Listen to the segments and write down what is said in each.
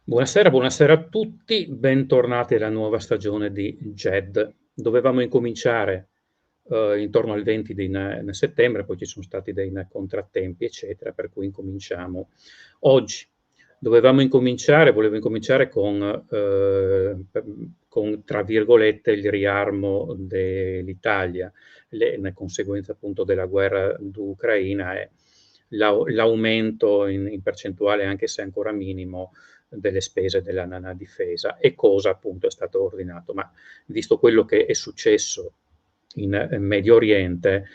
Buonasera, buonasera a tutti, bentornati alla nuova stagione di GED. Dovevamo incominciare intorno al 20 di settembre, poi ci sono stati dei contrattempi, eccetera, per cui incominciamo oggi. Volevo incominciare con, tra virgolette, il riarmo dell'Italia, ne conseguenza appunto della guerra d'Ucraina e l'aumento in percentuale, anche se ancora minimo, delle spese della difesa e cosa appunto è stato ordinato. Ma visto quello che è successo in Medio Oriente,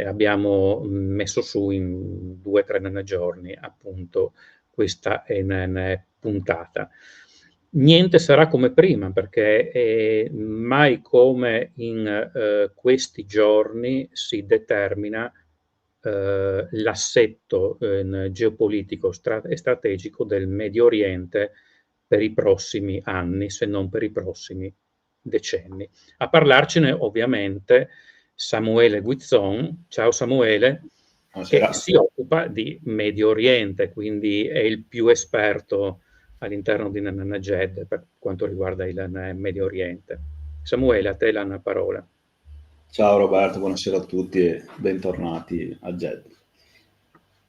abbiamo messo su in 2 o 3 giorni appunto questa puntata. Niente sarà come prima, perché mai come in questi giorni si determina l'assetto geopolitico e strategico del Medio Oriente per i prossimi anni, se non per i prossimi decenni. A parlarcene ovviamente Samuele Guizzon. Ciao Samuele, che Buonasera. si occupa di Medio Oriente, quindi è il più esperto all'interno di NNGED per quanto riguarda il Medio Oriente. Samuele, a te la parola. Ciao Roberto, buonasera a tutti e bentornati a GED.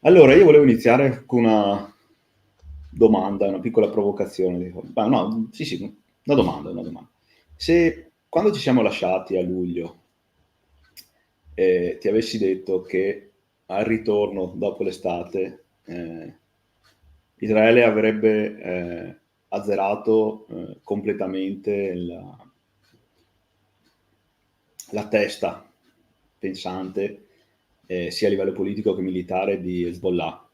Allora, io volevo iniziare con una domanda, una piccola provocazione. Una domanda. Se quando ci siamo lasciati a luglio ti avessi detto che al ritorno dopo l'estate Israele avrebbe azzerato completamente la testa pensante, sia a livello politico che militare, di Hezbollah,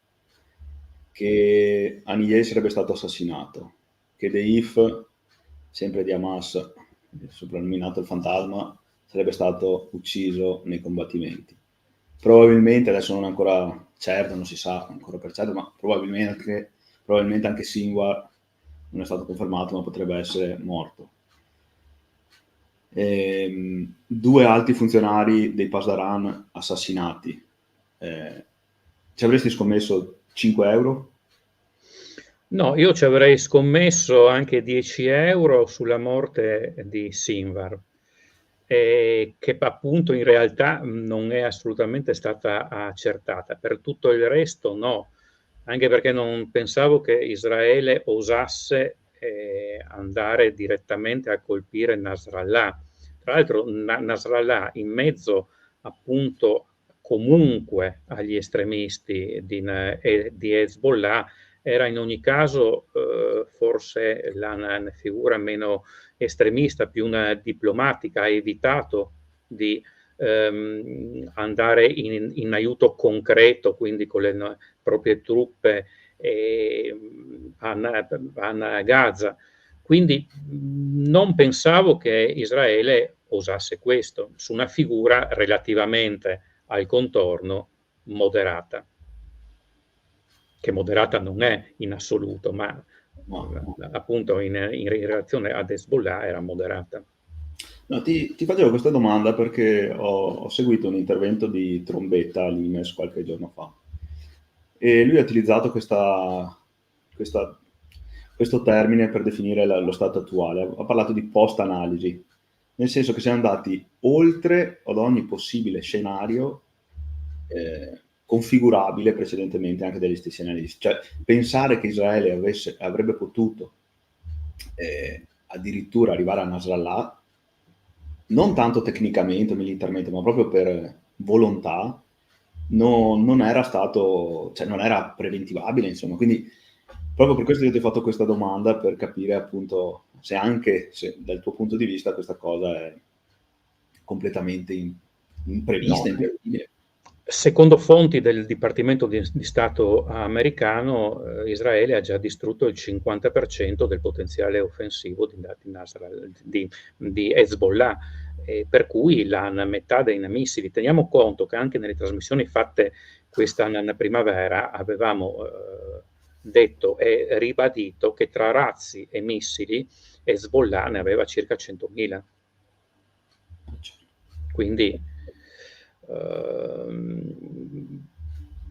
che Haniyeh sarebbe stato assassinato, che Deif, sempre di Hamas, soprannominato il fantasma, sarebbe stato ucciso nei combattimenti. Probabilmente, adesso non è ancora certo, non si sa ancora per certo, ma probabilmente anche Sinwar non è stato confermato, ma potrebbe essere morto. 2 alti funzionari dei Pasdaran assassinati. Ci avresti scommesso 5 euro? No, io ci avrei scommesso anche 10 euro sulla morte di Sinwar, che appunto in realtà non è assolutamente stata accertata. Per tutto il resto no, anche perché non pensavo che Israele osasse andare direttamente a colpire Nasrallah. Tra l'altro Nasrallah, in mezzo appunto comunque agli estremisti di Hezbollah, era in ogni caso forse la figura meno estremista, più una diplomatica. Ha evitato di andare in aiuto concreto, quindi con le proprie truppe a Gaza. Quindi non pensavo che Israele osasse questo su una figura relativamente al contorno moderata, che moderata non è in assoluto, ma No. appunto in relazione ad Hezbollah era moderata. No, ti facevo questa domanda perché ho seguito un intervento di Trombetta all'Imes qualche giorno fa e lui ha utilizzato questo termine per definire lo stato attuale. Ha parlato di post-analisi, nel senso che siamo andati oltre ad ogni possibile scenario configurabile precedentemente anche dagli stessi analisti. Cioè, pensare che Israele avrebbe potuto addirittura arrivare a Nasrallah, non tanto tecnicamente o militarmente, ma proprio per volontà, non era stato, cioè non era preventivabile, insomma. Quindi proprio per questo io ti ho fatto questa domanda, per capire appunto se anche dal tuo punto di vista questa cosa è completamente imprevista, No. imprevedibile. Secondo fonti del Dipartimento di Stato americano, Israele ha già distrutto il 50% del potenziale offensivo di Hezbollah, per cui la metà dei missili. Teniamo conto che anche nelle trasmissioni fatte questa primavera avevamo detto e ribadito che tra razzi e missili Hezbollah ne aveva circa 100.000. Quindi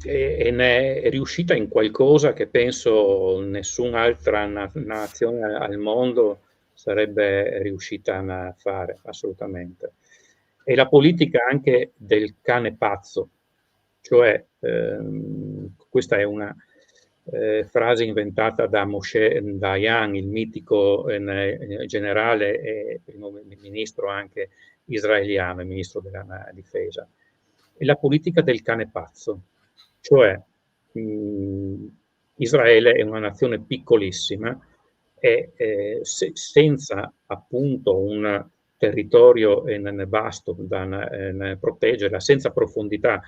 e ne è riuscita in qualcosa che penso nessun'altra nazione al mondo sarebbe riuscita a fare, assolutamente. E la politica anche del cane pazzo, cioè questa è una frase inventata da Moshe Dayan, il mitico generale e primo ministro anche israeliano, il ministro della difesa. È la politica del cane pazzo, cioè Israele è una nazione piccolissima e senza appunto un territorio vasto da proteggere, senza profondità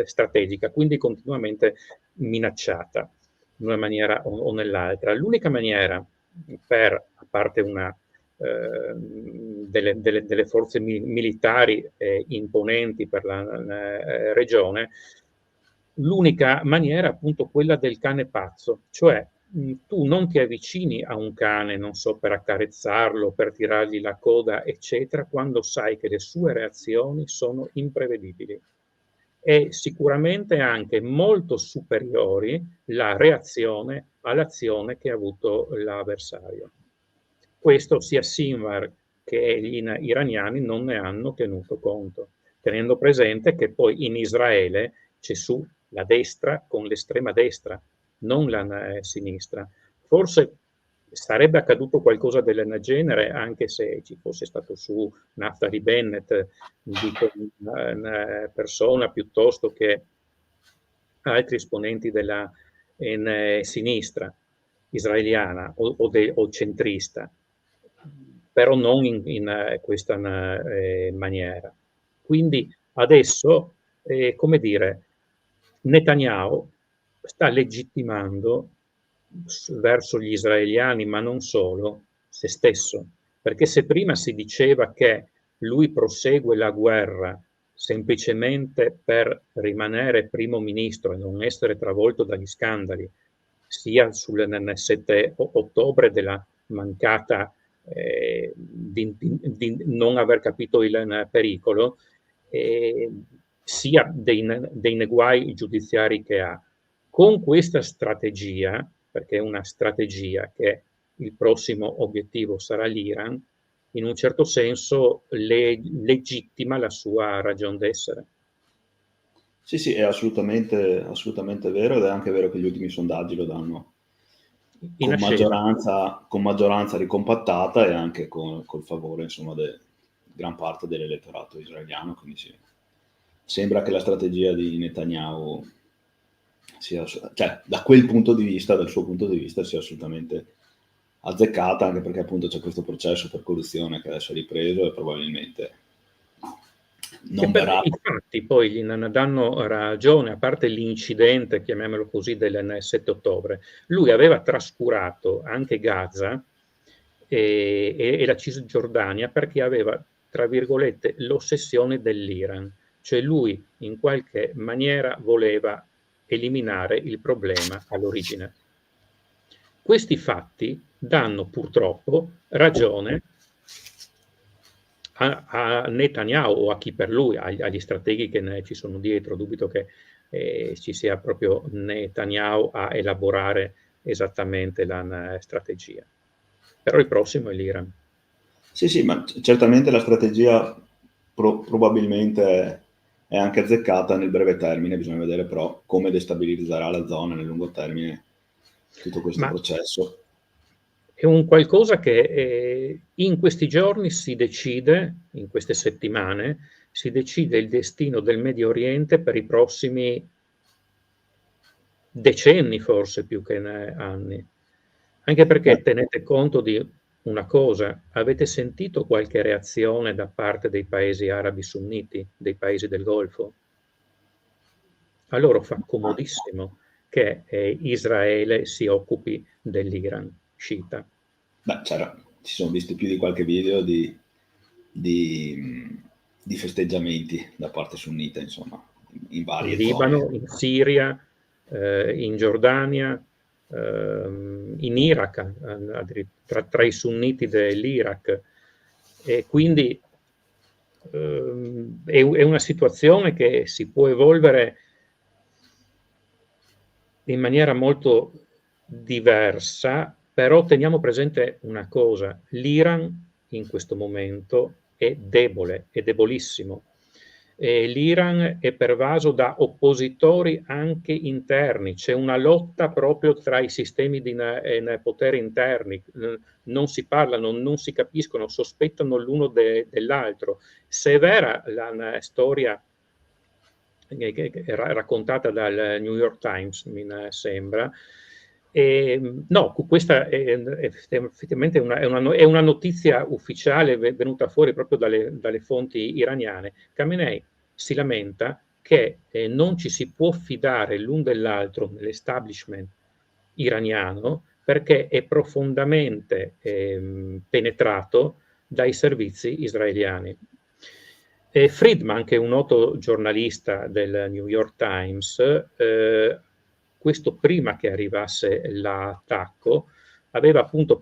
strategica, quindi continuamente minacciata in una maniera o nell'altra. L'unica maniera per, a parte delle forze militari imponenti per la regione, l'unica maniera è appunto quella del cane pazzo, cioè tu non ti avvicini a un cane, non so, per accarezzarlo, per tirargli la coda, eccetera, quando sai che le sue reazioni sono imprevedibili e sicuramente anche molto superiori la reazione all'azione che ha avuto l'avversario. Questo sia Sinwar che gli iraniani non ne hanno tenuto conto, tenendo presente che poi in Israele c'è su la destra con l'estrema destra, non la sinistra. Forse sarebbe accaduto qualcosa del genere anche se ci fosse stato su Naftali Bennett, dico una persona piuttosto che altri esponenti della sinistra israeliana o centrista, però non in questa maniera. Quindi adesso, come dire, Netanyahu sta legittimando verso gli israeliani, ma non solo, se stesso. Perché se prima si diceva che lui prosegue la guerra semplicemente per rimanere primo ministro e non essere travolto dagli scandali, sia nel 7 ottobre della mancata di non aver capito il pericolo, sia dei guai giudiziari che ha. Con questa strategia, perché è una strategia che il prossimo obiettivo sarà l'Iran, in un certo senso legittima la sua ragion d'essere. Sì, sì, è assolutamente vero, ed è anche vero che gli ultimi sondaggi lo danno con maggioranza ricompattata e anche col favore, insomma, di gran parte dell'elettorato israeliano. Quindi sì, sembra che la strategia di Netanyahu sia, cioè, da quel punto di vista, dal suo punto di vista, sia assolutamente azzeccata, anche perché appunto c'è questo processo per corruzione che adesso è ripreso e probabilmente non verrà. Infatti poi gli danno ragione, a parte l'incidente, chiamiamolo così, del 7 ottobre, lui aveva trascurato anche Gaza e la Cisgiordania perché aveva, tra virgolette, l'ossessione dell'Iran, cioè lui in qualche maniera voleva eliminare il problema all'origine. Questi fatti danno purtroppo ragione a Netanyahu o a chi per lui, agli strateghi che ci sono dietro. Dubito che ci sia proprio Netanyahu a elaborare esattamente la strategia. Però il prossimo è l'Iran. Sì, sì, ma certamente la strategia probabilmente è anche azzeccata nel breve termine, bisogna vedere però come destabilizzerà la zona nel lungo termine tutto questo processo. È un qualcosa che in questi giorni si decide, in queste settimane, si decide il destino del Medio Oriente per i prossimi decenni, forse più che anni. Anche perché tenete conto di una cosa: avete sentito qualche reazione da parte dei paesi arabi sunniti, dei paesi del Golfo? A loro fa comodissimo che Israele si occupi dell'Iran sciita. Beh, si sono visti più di qualche video di festeggiamenti da parte sunnita, insomma, in varie Libano, zone. in Siria, in Giordania, in Iraq, tra i sunniti dell'Iraq. E quindi è una situazione che si può evolvere in maniera molto diversa, però teniamo presente una cosa: l'Iran in questo momento è debole, è debolissimo. L'Iran è pervaso da oppositori anche interni, c'è una lotta proprio tra i sistemi di potere interni, non si parlano, non si capiscono, sospettano l'uno dell'altro. Se è vera la storia che era raccontata dal New York Times, mi sembra. No, questa è effettivamente è una notizia ufficiale venuta fuori proprio dalle fonti iraniane. Khamenei si lamenta che non ci si può fidare l'un dell'altro nell'establishment iraniano perché è profondamente penetrato dai servizi israeliani. Friedman, che è un noto giornalista del New York Times, questo prima che arrivasse l'attacco, aveva appunto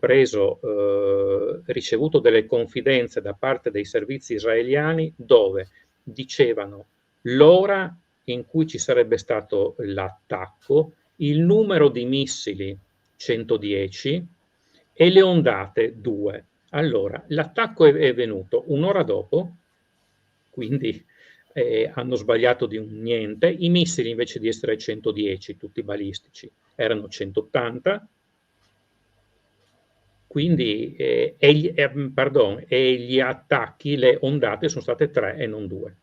ricevuto delle confidenze da parte dei servizi israeliani dove dicevano l'ora in cui ci sarebbe stato l'attacco, il numero di missili 110 e le ondate 2. Allora, l'attacco è venuto un'ora dopo, quindi hanno sbagliato di un niente. I missili, invece di essere 110, tutti balistici, erano 180. Quindi, gli attacchi, le ondate sono state 3 e non 2.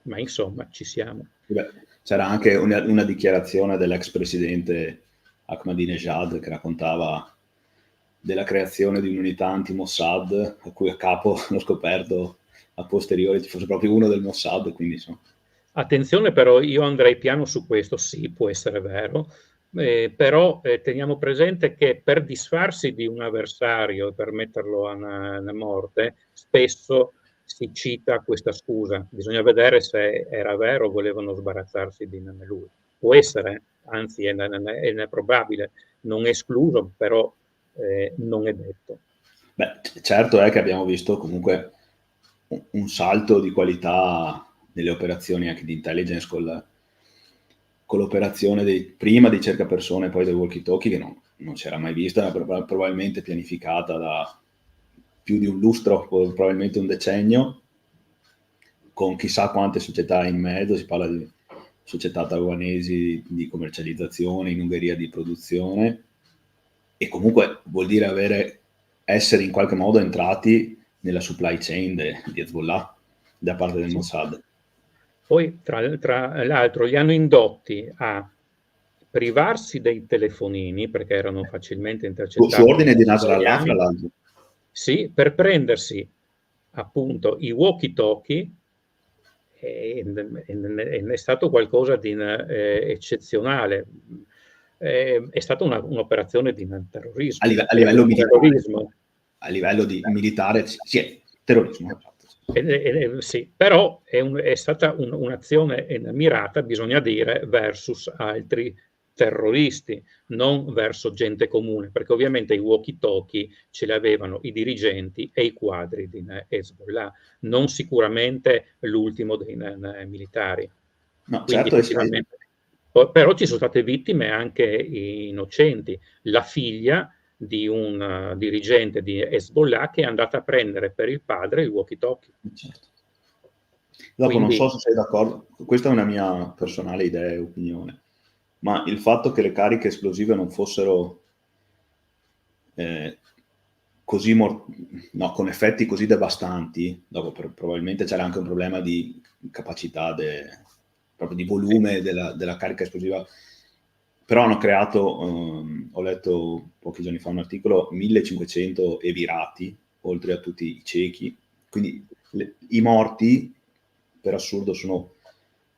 Ma insomma, ci siamo. Beh, c'era anche una dichiarazione dell'ex presidente Ahmadinejad che raccontava della creazione di un'unità anti-Mossad, a cui a capo hanno scoperto a posteriori ci fosse proprio uno del Mossad, quindi insomma. Attenzione però, io andrei piano su questo, sì, può essere vero, però teniamo presente che per disfarsi di un avversario, per metterlo a morte, spesso si cita questa scusa. Bisogna vedere se era vero o volevano sbarazzarsi di lui. Può essere, anzi è probabile, non è escluso, però non è detto. Beh, certo è che abbiamo visto comunque un salto di qualità nelle operazioni anche di intelligence con l'operazione prima di cercapersone, poi dei walkie-talkie, che non si era mai vista, probabilmente pianificata da più di un lustro, probabilmente un decennio, con chissà quante società in mezzo, si parla di società taiwanesi di commercializzazione, in Ungheria di produzione, e comunque vuol dire essere in qualche modo entrati nella supply chain di Hezbollah da parte del Mossad. Poi, tra l'altro, li hanno indotti a privarsi dei telefonini, perché erano facilmente intercettabili. Su ordine di Nasrallah, fra l'altro. Sì, per prendersi appunto i walkie-talkie, è stato qualcosa di eccezionale. È stata un'operazione di terrorismo. A livello militare. A livello di militare, sì, è terrorismo. Sì, però è stata un'azione mirata, bisogna dire, versus altri terroristi, non verso gente comune, perché ovviamente i walkie-talkie ce li avevano i dirigenti e i quadri di Hezbollah, non sicuramente l'ultimo dei militari. No, quindi certo, però ci sono state vittime anche innocenti. La figlia di un dirigente di Hezbollah che è andata a prendere per il padre il walkie-talkie. Certo. Dopo non so se sei d'accordo, questa è una mia personale idea e opinione, ma il fatto che le cariche esplosive non fossero così con effetti così devastanti, dopo probabilmente c'era anche un problema di capacità, proprio di volume della carica esplosiva, però hanno creato, ho letto pochi giorni fa un articolo, 1500 evirati, oltre a tutti i ciechi, quindi i morti, per assurdo, sono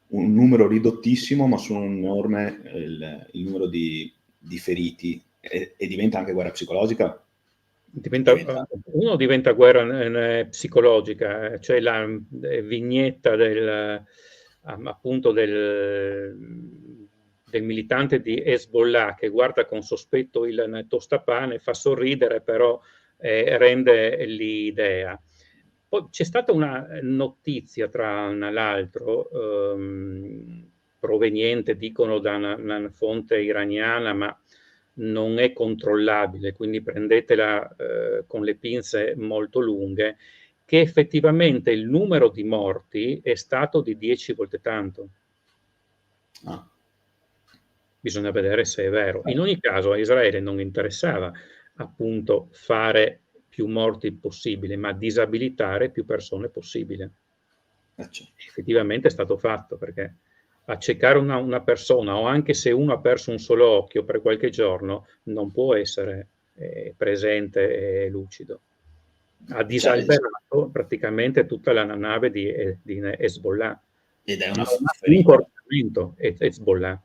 un numero ridottissimo, ma sono enorme il numero di feriti, e diventa anche guerra psicologica. Uno diventa guerra psicologica, c'è la vignetta appunto del militante di Hezbollah che guarda con sospetto il tostapane, fa sorridere, però rende l'idea. Poi c'è stata una notizia tra l'altro proveniente, dicono, da una fonte iraniana, ma non è controllabile, quindi prendetela con le pinze molto lunghe, che effettivamente il numero di morti è stato di 10 volte tanto. Ah. Bisogna vedere se è vero. In ogni caso a Israele non interessava appunto fare più morti possibile, ma disabilitare più persone possibile. Effettivamente è stato fatto, perché accecare una persona, o anche se uno ha perso un solo occhio per qualche giorno, non può essere presente e lucido. Ha disalberato praticamente tutta la nave di Hezbollah. Ed è Non una ha più un ferita. coordinamento Hezbollah.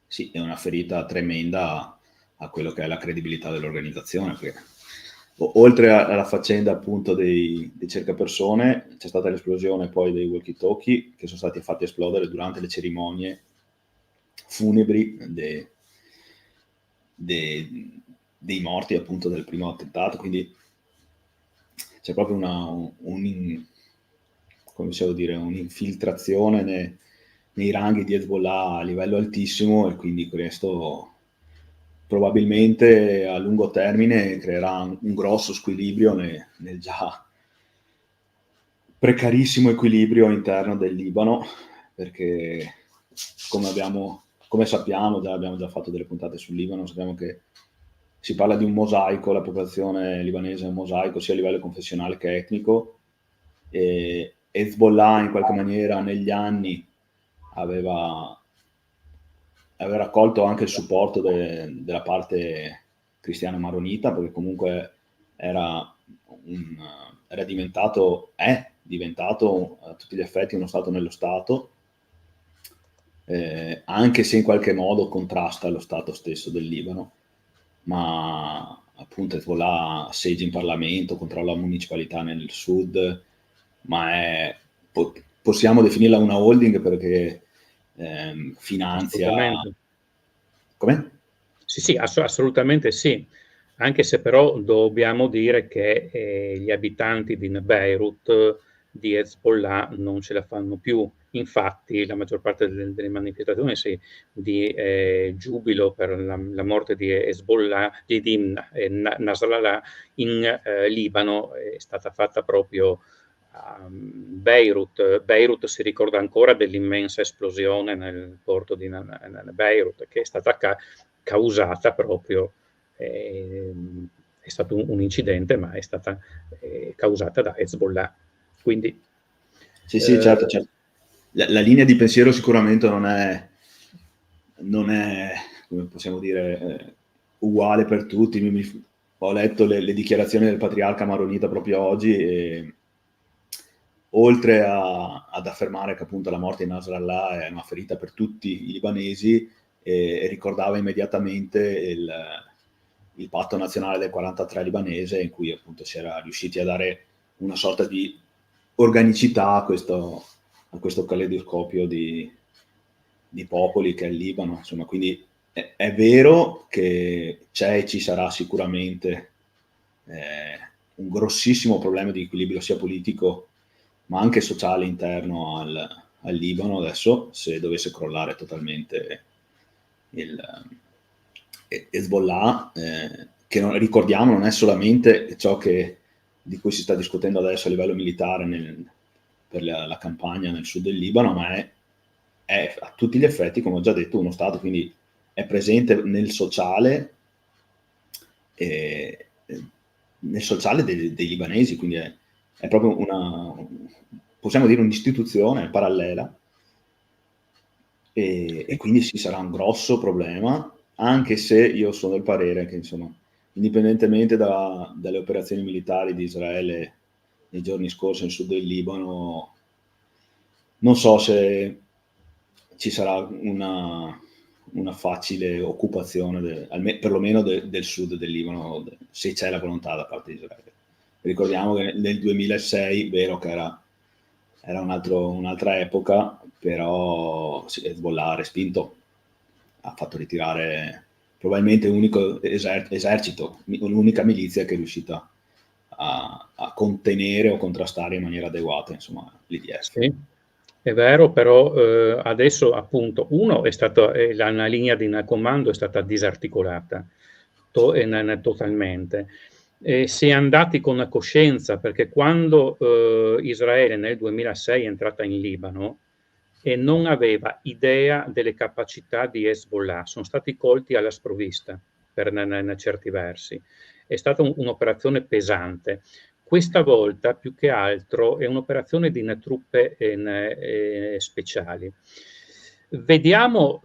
Sì, è una ferita tremenda a quello che è la credibilità dell'organizzazione, perché oltre alla faccenda appunto dei cercapersone, c'è stata l'esplosione poi dei walkie-talkie che sono stati fatti esplodere durante le cerimonie funebri dei morti appunto del primo attentato, quindi c'è proprio un'infiltrazione nei ranghi di Hezbollah a livello altissimo, e quindi questo probabilmente a lungo termine creerà un grosso squilibrio nel già precarissimo equilibrio interno del Libano, perché come sappiamo, abbiamo già fatto delle puntate sul Libano, sappiamo che si parla di un mosaico, la popolazione libanese è un mosaico sia a livello confessionale che etnico, e Hezbollah in qualche maniera negli anni aveva raccolto anche il supporto della parte cristiana maronita, perché comunque è diventato a tutti gli effetti uno Stato nello Stato, anche se in qualche modo contrasta lo Stato stesso del Libano, ma appunto Hezbollah seggia in Parlamento, controlla la municipalità nel sud, ma possiamo definirla una holding perché finanzia... Come? Sì, assolutamente sì, anche se però dobbiamo dire che gli abitanti di Beirut, di Hezbollah, non ce la fanno più. Infatti la maggior parte delle manifestazioni di giubilo per la morte di Hezbollah, di Nasrallah in Libano, è stata fatta proprio a Beirut. Beirut si ricorda ancora dell'immensa esplosione nel porto di Beirut, che è stata causata proprio, è stato un incidente, ma è stata causata da Hezbollah. Quindi, sì, certo. La linea di pensiero sicuramente non è come possiamo dire, uguale per tutti. Ho letto le dichiarazioni del patriarca maronita proprio oggi, e oltre ad affermare che appunto la morte di Nasrallah è una ferita per tutti i libanesi, e ricordava immediatamente il patto nazionale del 43 libanese, in cui appunto si era riusciti a dare una sorta di organicità a questo caleidoscopio di popoli che è il Libano. Insomma, quindi è vero che c'è e ci sarà sicuramente un grossissimo problema di equilibrio sia politico ma anche sociale interno al Libano adesso, se dovesse crollare totalmente Hezbollah, che ricordiamo non è solamente ciò di cui si sta discutendo adesso a livello militare per la campagna nel sud del Libano, ma è a tutti gli effetti, come ho già detto, uno Stato, quindi è presente nel sociale, dei libanesi, quindi è proprio possiamo dire un'istituzione parallela, e quindi sì, sarà un grosso problema, anche se io sono del parere che, insomma, indipendentemente dalle operazioni militari di Israele nei giorni scorsi nel sud del Libano, non so se ci sarà una facile occupazione perlomeno del sud del Libano, se c'è la volontà da parte di Israele. Ricordiamo che nel 2006, vero che era un'altra epoca, però Hezbollah ha respinto, ha fatto ritirare probabilmente l'unico esercito, l'unica milizia che è riuscita a contenere o contrastare in maniera adeguata, insomma, l'IDF. Sì. È vero, però adesso appunto, la linea di comando è stata disarticolata totalmente. Si è andati con la coscienza, perché quando Israele nel 2006 è entrata in Libano e non aveva idea delle capacità di Hezbollah, sono stati colti alla sprovvista per certi versi. È stata un'operazione pesante. Questa volta, più che altro, è un'operazione di truppe speciali. Vediamo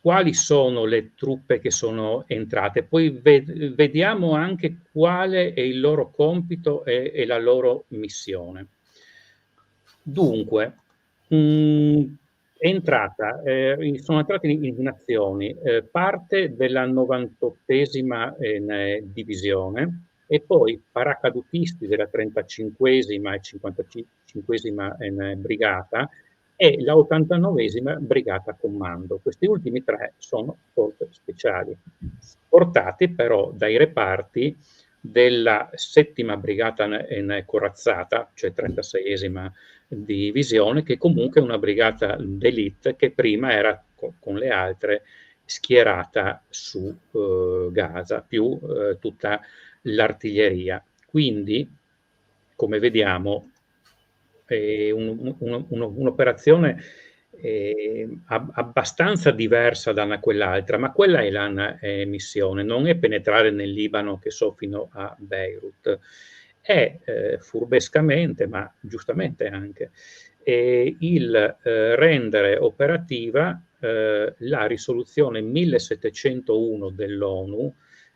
quali sono le truppe che sono entrate, poi vediamo anche quale è il loro compito e la loro missione. Dunque, sono entrate in azioni parte della 98esima divisione e poi paracadutisti della 35esima e 55esima brigata e la 89esima brigata comando. Questi ultimi tre sono forze speciali, portati però dai reparti della settima brigata corazzata, cioè 36esima divisione, che comunque è una brigata d'élite che prima era con le altre schierata su Gaza, più tutta l'artiglieria. Quindi, come vediamo, è un'operazione abbastanza diversa da quell'altra, ma quella è la missione, non è penetrare nel Libano, che so, fino a Beirut. È furbescamente, ma giustamente anche, il rendere operativa la risoluzione 1701 dell'ONU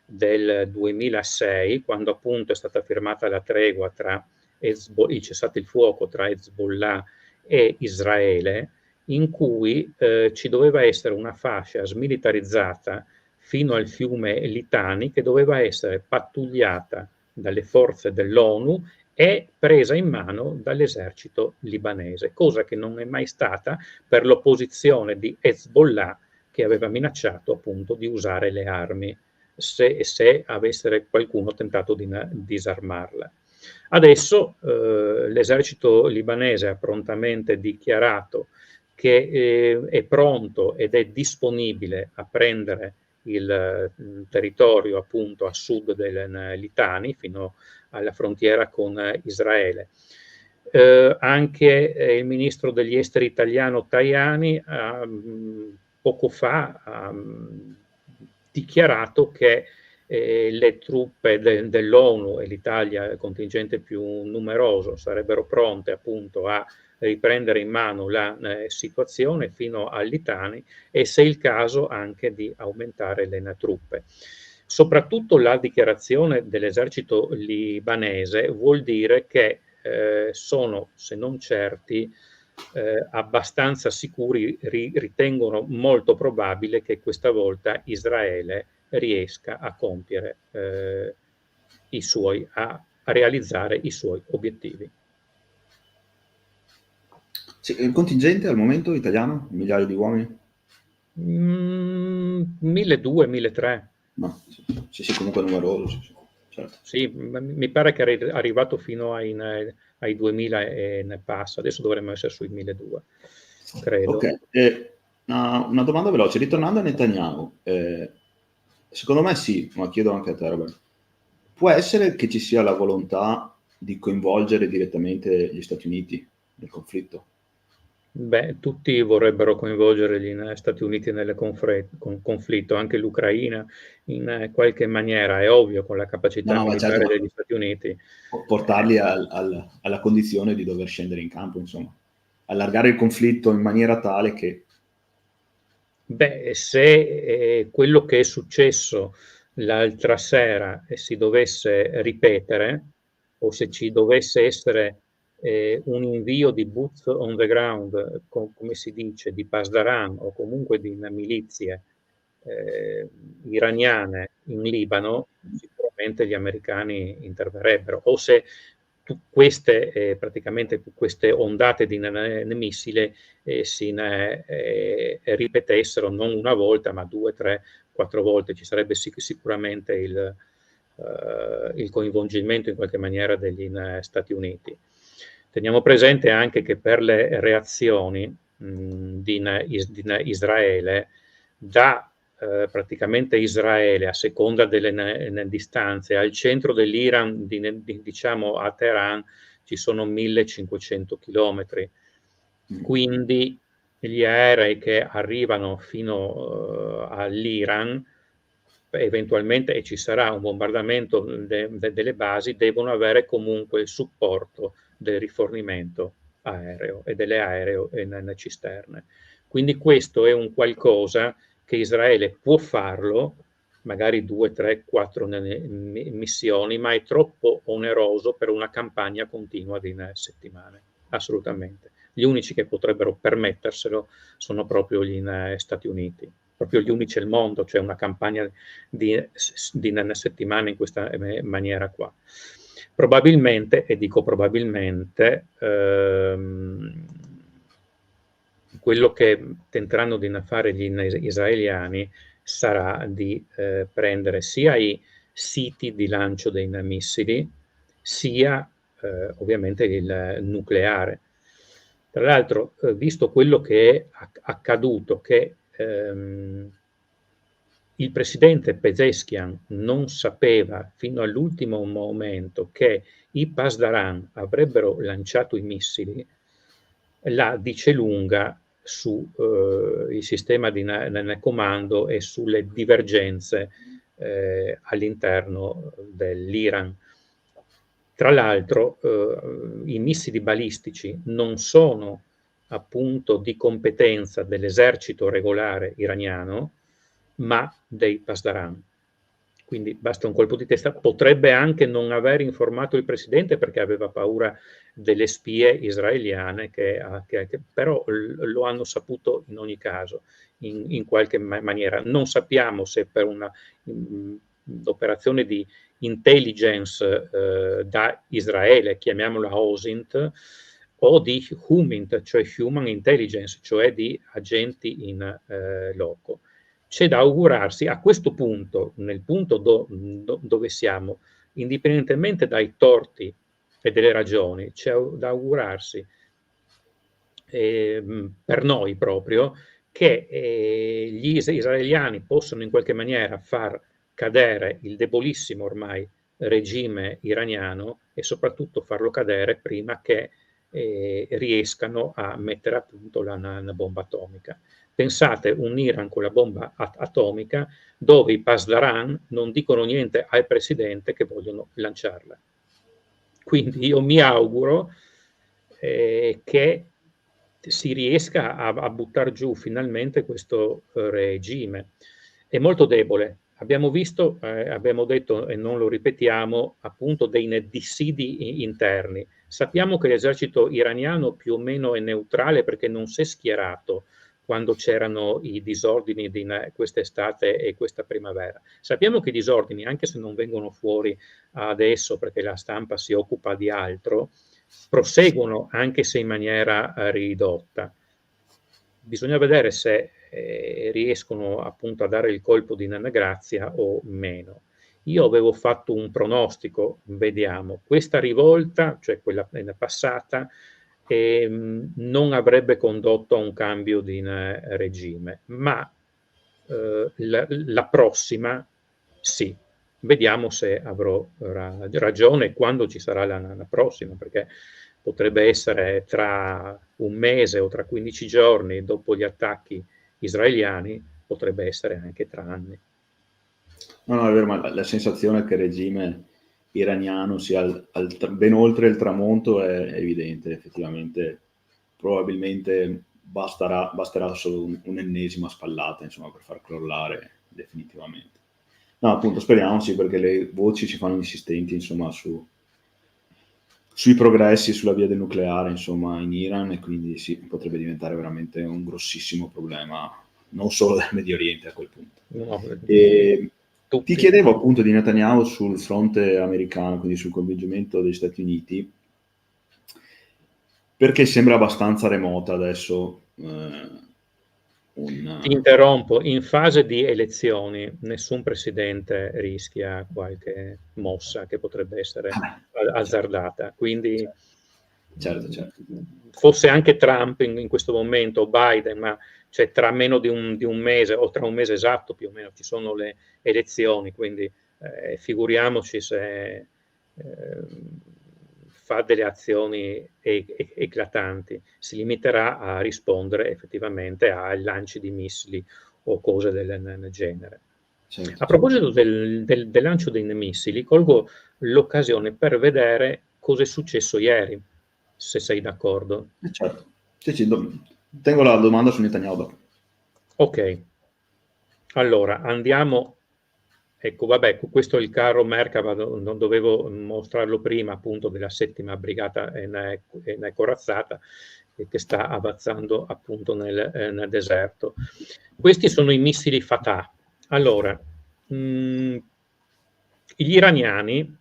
del 2006, quando appunto è stata firmata la tregua tra il cessate il fuoco tra Hezbollah e Israele, in cui ci doveva essere una fascia smilitarizzata fino al fiume Litani, che doveva essere pattugliata dalle forze dell'ONU e presa in mano dall'esercito libanese, cosa che non è mai stata per l'opposizione di Hezbollah, che aveva minacciato appunto di usare le armi se avesse qualcuno tentato di disarmarla. Adesso l'esercito libanese ha prontamente dichiarato che è pronto ed è disponibile a prendere il territorio appunto a sud del Litani fino alla frontiera con Israele. Anche il ministro degli esteri italiano Tajani poco fa ha dichiarato che le truppe dell'ONU e l'Italia, il contingente più numeroso, sarebbero pronte appunto a riprendere in mano la situazione fino al Litani e, se il caso, anche di aumentare le truppe. Soprattutto la dichiarazione dell'esercito libanese vuol dire che sono, se non certi, abbastanza sicuri, ritengono molto probabile che questa volta Israele riesca a compiere a realizzare i suoi obiettivi. Sì, il contingente al momento italiano, migliaia di uomini? 1.200, 1.300. No, sì, comunque numeroso. Certo. Sì, mi pare che è arrivato fino ai 2.000 e ne passa, adesso dovremmo essere sui 1.200, credo. Ok, una domanda veloce, ritornando a Netanyahu, secondo me sì, ma chiedo anche a te, Robert. Può essere che ci sia la volontà di coinvolgere direttamente gli Stati Uniti nel conflitto? Beh, tutti vorrebbero coinvolgere gli Stati Uniti nel conflitto, anche l'Ucraina in qualche maniera, è ovvio, con la capacità militare certo, degli Stati Uniti. Portarli alla condizione di dover scendere in campo, insomma. Allargare il conflitto in maniera tale che... Beh, se quello che è successo l'altra sera si dovesse ripetere, o se ci dovesse essere un invio di boots on the ground, come si dice, di Pasdaran o comunque di milizie iraniane in Libano, sicuramente gli americani interverrebbero. O se praticamente queste ondate di missile si ripetessero non una volta, ma 2, 3, 4 volte, ci sarebbe sicuramente il coinvolgimento in qualche maniera degli Stati Uniti. Teniamo presente anche che per le reazioni di Israele, praticamente Israele, a seconda delle distanze, al centro dell'Iran, diciamo a Teheran, ci sono 1500 chilometri. Quindi gli aerei che arrivano fino all'Iran, eventualmente, e ci sarà un bombardamento delle basi, devono avere comunque il supporto del rifornimento aereo e delle aereo e nelle cisterne. Quindi questo è un qualcosa che Israele può farlo, magari 2, 3, 4 missioni, ma è troppo oneroso per una campagna continua di settimane, assolutamente. Gli unici che potrebbero permetterselo sono proprio gli Stati Uniti, proprio gli unici al mondo, cioè una campagna di settimane in questa maniera qua. Probabilmente, e dico probabilmente, quello che tenteranno di fare gli israeliani sarà di prendere sia i siti di lancio dei missili, sia ovviamente il nucleare. Tra l'altro, visto quello che è accaduto, che il presidente Pezeshkian non sapeva fino all'ultimo momento che i Pasdaran avrebbero lanciato i missili, la dice lunga sul sistema di comando e sulle divergenze all'interno dell'Iran. Tra l'altro i missili balistici non sono appunto di competenza dell'esercito regolare iraniano, ma dei Pasdaran. Quindi basta un colpo di testa. Potrebbe anche non aver informato il presidente perché aveva paura delle spie israeliane, che però lo hanno saputo in ogni caso, in qualche maniera. Non sappiamo se per un'operazione di intelligence da Israele, chiamiamola OSINT, o di HUMINT, cioè Human Intelligence, cioè di agenti in loco. C'è da augurarsi a questo punto, nel punto dove siamo, indipendentemente dai torti e delle ragioni, c'è da augurarsi per noi proprio che gli israeliani possano in qualche maniera far cadere il debolissimo ormai regime iraniano e soprattutto farlo cadere prima che riescano a mettere a punto la bomba atomica. Pensate un Iran con la bomba atomica dove i Pasdaran non dicono niente al presidente che vogliono lanciarla. Quindi io mi auguro che si riesca a buttare giù finalmente questo regime. È molto debole. Abbiamo visto, abbiamo detto e non lo ripetiamo, appunto dei dissidi interni. Sappiamo che l'esercito iraniano più o meno è neutrale perché non si è schierato quando c'erano i disordini di quest'estate e questa primavera. Sappiamo che i disordini, anche se non vengono fuori adesso perché la stampa si occupa di altro, proseguono anche se in maniera ridotta. Bisogna vedere se riescono appunto a dare il colpo di grazia o meno. Io avevo fatto un pronostico, vediamo, questa rivolta, cioè quella passata, non avrebbe condotto a un cambio di regime, ma la prossima sì. Vediamo se avrò ragione quando ci sarà la prossima, perché potrebbe essere tra un mese o tra 15 giorni dopo gli attacchi israeliani, potrebbe essere anche tra anni. No, è vero, ma la sensazione che il regime iraniano sia ben oltre il tramonto è evidente, effettivamente. Probabilmente basterà solo un'ennesima spallata, insomma, per far crollare definitivamente. No, appunto, speriamo sì, perché le voci ci fanno insistenti, insomma, sui progressi sulla via del nucleare, insomma, in Iran, e quindi sì, potrebbe diventare veramente un grossissimo problema, non solo del Medio Oriente a quel punto. No, ti chiedevo appunto di Netanyahu sul fronte americano, quindi sul coinvolgimento degli Stati Uniti, perché sembra abbastanza remota adesso. Ti interrompo, in fase di elezioni nessun presidente rischia qualche mossa che potrebbe essere azzardata, quindi Certo. Fosse anche Trump in questo momento, o Biden, ma cioè, tra meno di un mese o tra un mese esatto più o meno ci sono le elezioni, quindi figuriamoci se fa delle azioni eclatanti, si limiterà a rispondere effettivamente ai lanci di missili o cose del genere. Certo. A proposito del lancio dei missili, colgo l'occasione per vedere cosa è successo ieri, se sei d'accordo. Certo. Sì, tengo la domanda su Netanyahu dopo. Ok, allora andiamo. Ecco, vabbè, questo è il carro Merkava, non dovevo mostrarlo prima, appunto, della 7ª brigata corazzata che sta avanzando appunto nel deserto. Questi sono i missili Fatah. Allora, gli iraniani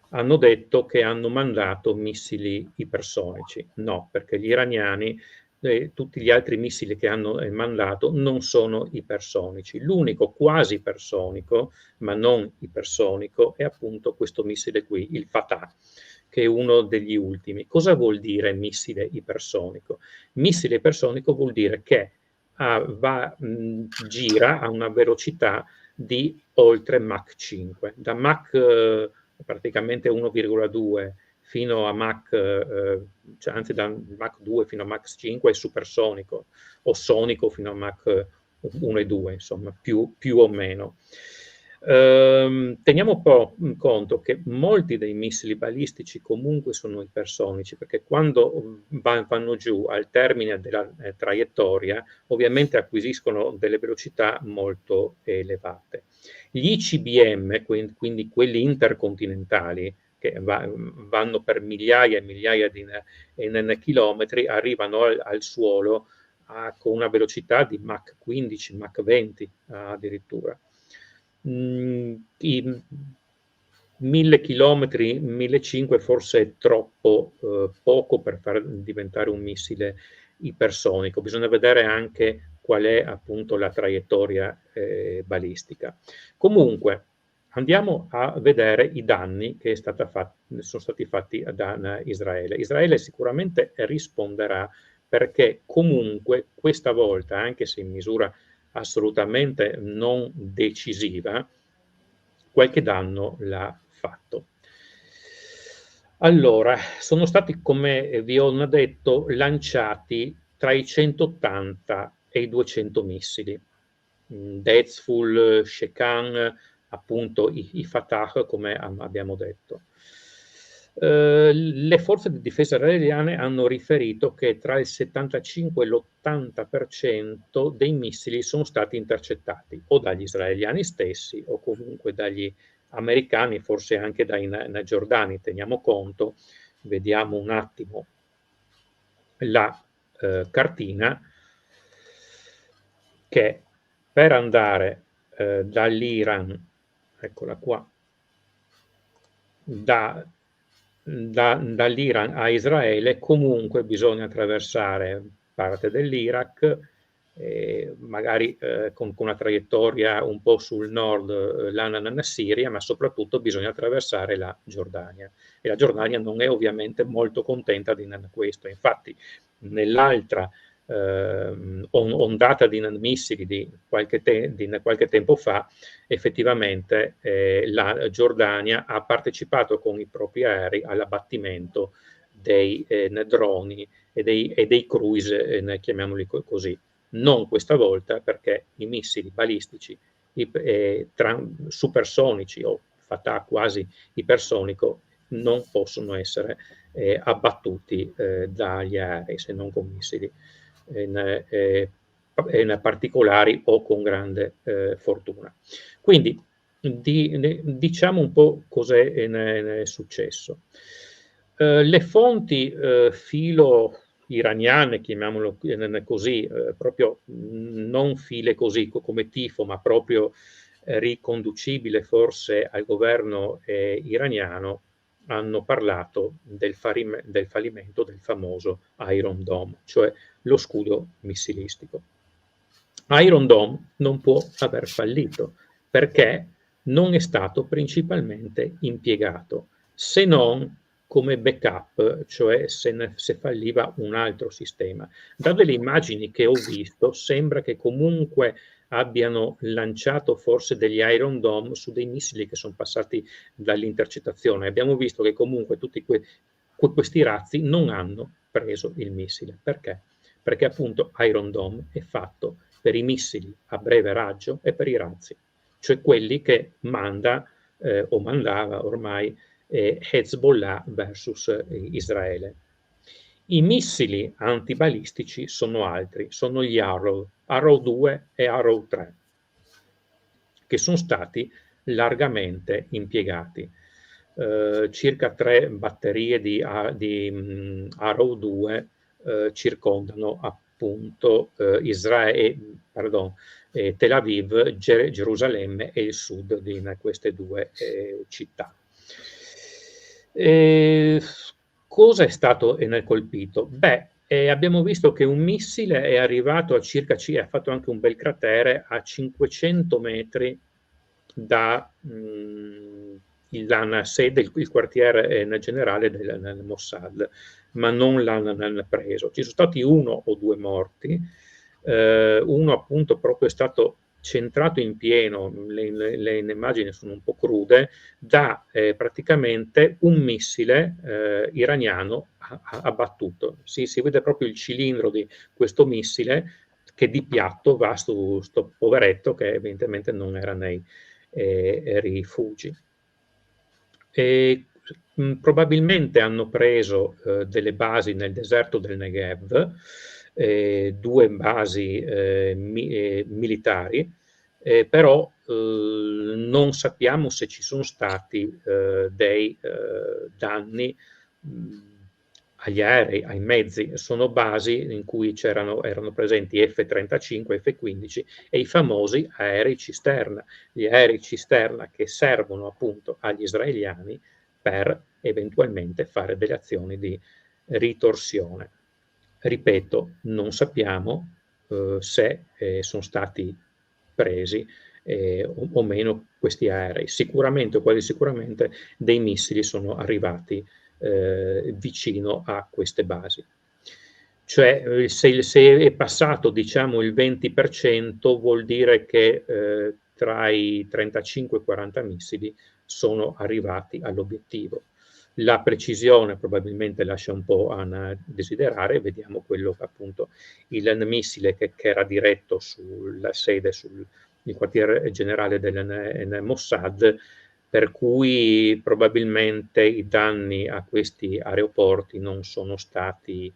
hanno detto che hanno mandato missili ipersonici. No, perché gli iraniani tutti gli altri missili che hanno mandato non sono ipersonici. L'unico quasi ipersonico, ma non ipersonico, è appunto questo missile qui, il Fatah, che è uno degli ultimi. Cosa vuol dire missile ipersonico? Missile ipersonico vuol dire che gira a una velocità di oltre Mach 5. Da Mach praticamente 1,2 fino a Mach, cioè anzi da Mach 2 fino a Mach 5 è supersonico, o sonico fino a Mach 1 e 2, insomma, più o meno. Teniamo un po' in conto che molti dei missili balistici comunque sono ipersonici, perché quando vanno giù al termine della traiettoria, ovviamente acquisiscono delle velocità molto elevate. Gli ICBM, quindi quelli intercontinentali, che vanno per migliaia e migliaia di chilometri, arrivano al suolo con una velocità di Mach 15, Mach 20 addirittura. I 1000 chilometri, 1500 forse è troppo poco per far diventare un missile ipersonico. Bisogna vedere anche qual è appunto la traiettoria balistica. Comunque, andiamo a vedere i danni che sono stati fatti da Israele. Israele sicuramente risponderà, perché comunque questa volta, anche se in misura assolutamente non decisiva, qualche danno l'ha fatto. Allora, sono stati, come vi ho detto, lanciati tra i 180 e i 200 missili. Dezful, Shekan, appunto i Fatah, come abbiamo detto. Le forze di difesa israeliane hanno riferito che tra il 75 e l'80% dei missili sono stati intercettati o dagli israeliani stessi o comunque dagli americani, forse anche dai giordani. Teniamo conto, vediamo un attimo la cartina, che per andare dall'Iran, eccola qua, dall'Iran a Israele comunque bisogna attraversare parte dell'Iraq, magari con una traiettoria un po' sul nord, la Siria, ma soprattutto bisogna attraversare la Giordania, e la Giordania non è ovviamente molto contenta di questo. Infatti nell'altra ondata di missili di qualche tempo fa, effettivamente la Giordania ha partecipato con i propri aerei all'abbattimento dei droni e dei cruise, chiamiamoli così. Non questa volta, perché i missili balistici supersonici o Fatah quasi ipersonico non possono essere abbattuti dagli aerei, se non con missili in particolari o con grande fortuna. Quindi diciamo un po' cos'è successo. Le fonti filo iraniane, chiamiamolo così, proprio non file così come tifo, ma proprio riconducibile forse al governo iraniano, hanno parlato del fallimento del famoso Iron Dome, cioè lo scudo missilistico. Iron Dome non può aver fallito, perché non è stato principalmente impiegato, se non come backup, cioè se falliva un altro sistema. Da delle immagini che ho visto sembra che comunque abbiano lanciato forse degli Iron Dome su dei missili che sono passati dall'intercettazione. Abbiamo visto che comunque tutti questi razzi non hanno preso il missile. Perché? Perché appunto Iron Dome è fatto per i missili a breve raggio e per i razzi, cioè quelli che manda o mandava ormai Hezbollah versus Israele. I missili antibalistici sono altri, sono gli Arrow 2 e Arrow 3, che sono stati largamente impiegati. Circa 3 batterie di Arrow 2 circondano appunto Tel Aviv, Gerusalemme e il sud di queste due città. Cosa è stato colpito? Abbiamo visto che un missile è arrivato a ha fatto anche un bel cratere a 500 metri da la sede, il quartiere generale del Mossad, ma non l'hanno preso. Ci sono stati 1 o 2 morti, uno appunto proprio è stato centrato in pieno, le immagini sono un po' crude, da praticamente un missile iraniano abbattuto. Si vede proprio il cilindro di questo missile che di piatto va su sto poveretto che evidentemente non era nei rifugi. Probabilmente hanno preso delle basi nel deserto del Negev, 2 basi militari, però non sappiamo se ci sono stati dei danni agli aerei, ai mezzi. Sono basi in cui erano presenti F-35, F-15 e i famosi aerei cisterna, gli aerei cisterna che servono appunto agli israeliani per eventualmente fare delle azioni di ritorsione. Ripeto, non sappiamo se sono stati presi o meno questi aerei. Sicuramente o quasi sicuramente dei missili sono arrivati vicino a queste basi. Cioè se è passato diciamo il 20% vuol dire che tra i 35 e 40 missili sono arrivati all'obiettivo. La precisione probabilmente lascia un po' a desiderare, vediamo quello che appunto il missile che era diretto sulla sede, sul quartiere generale del Mossad, per cui probabilmente i danni a questi aeroporti non sono stati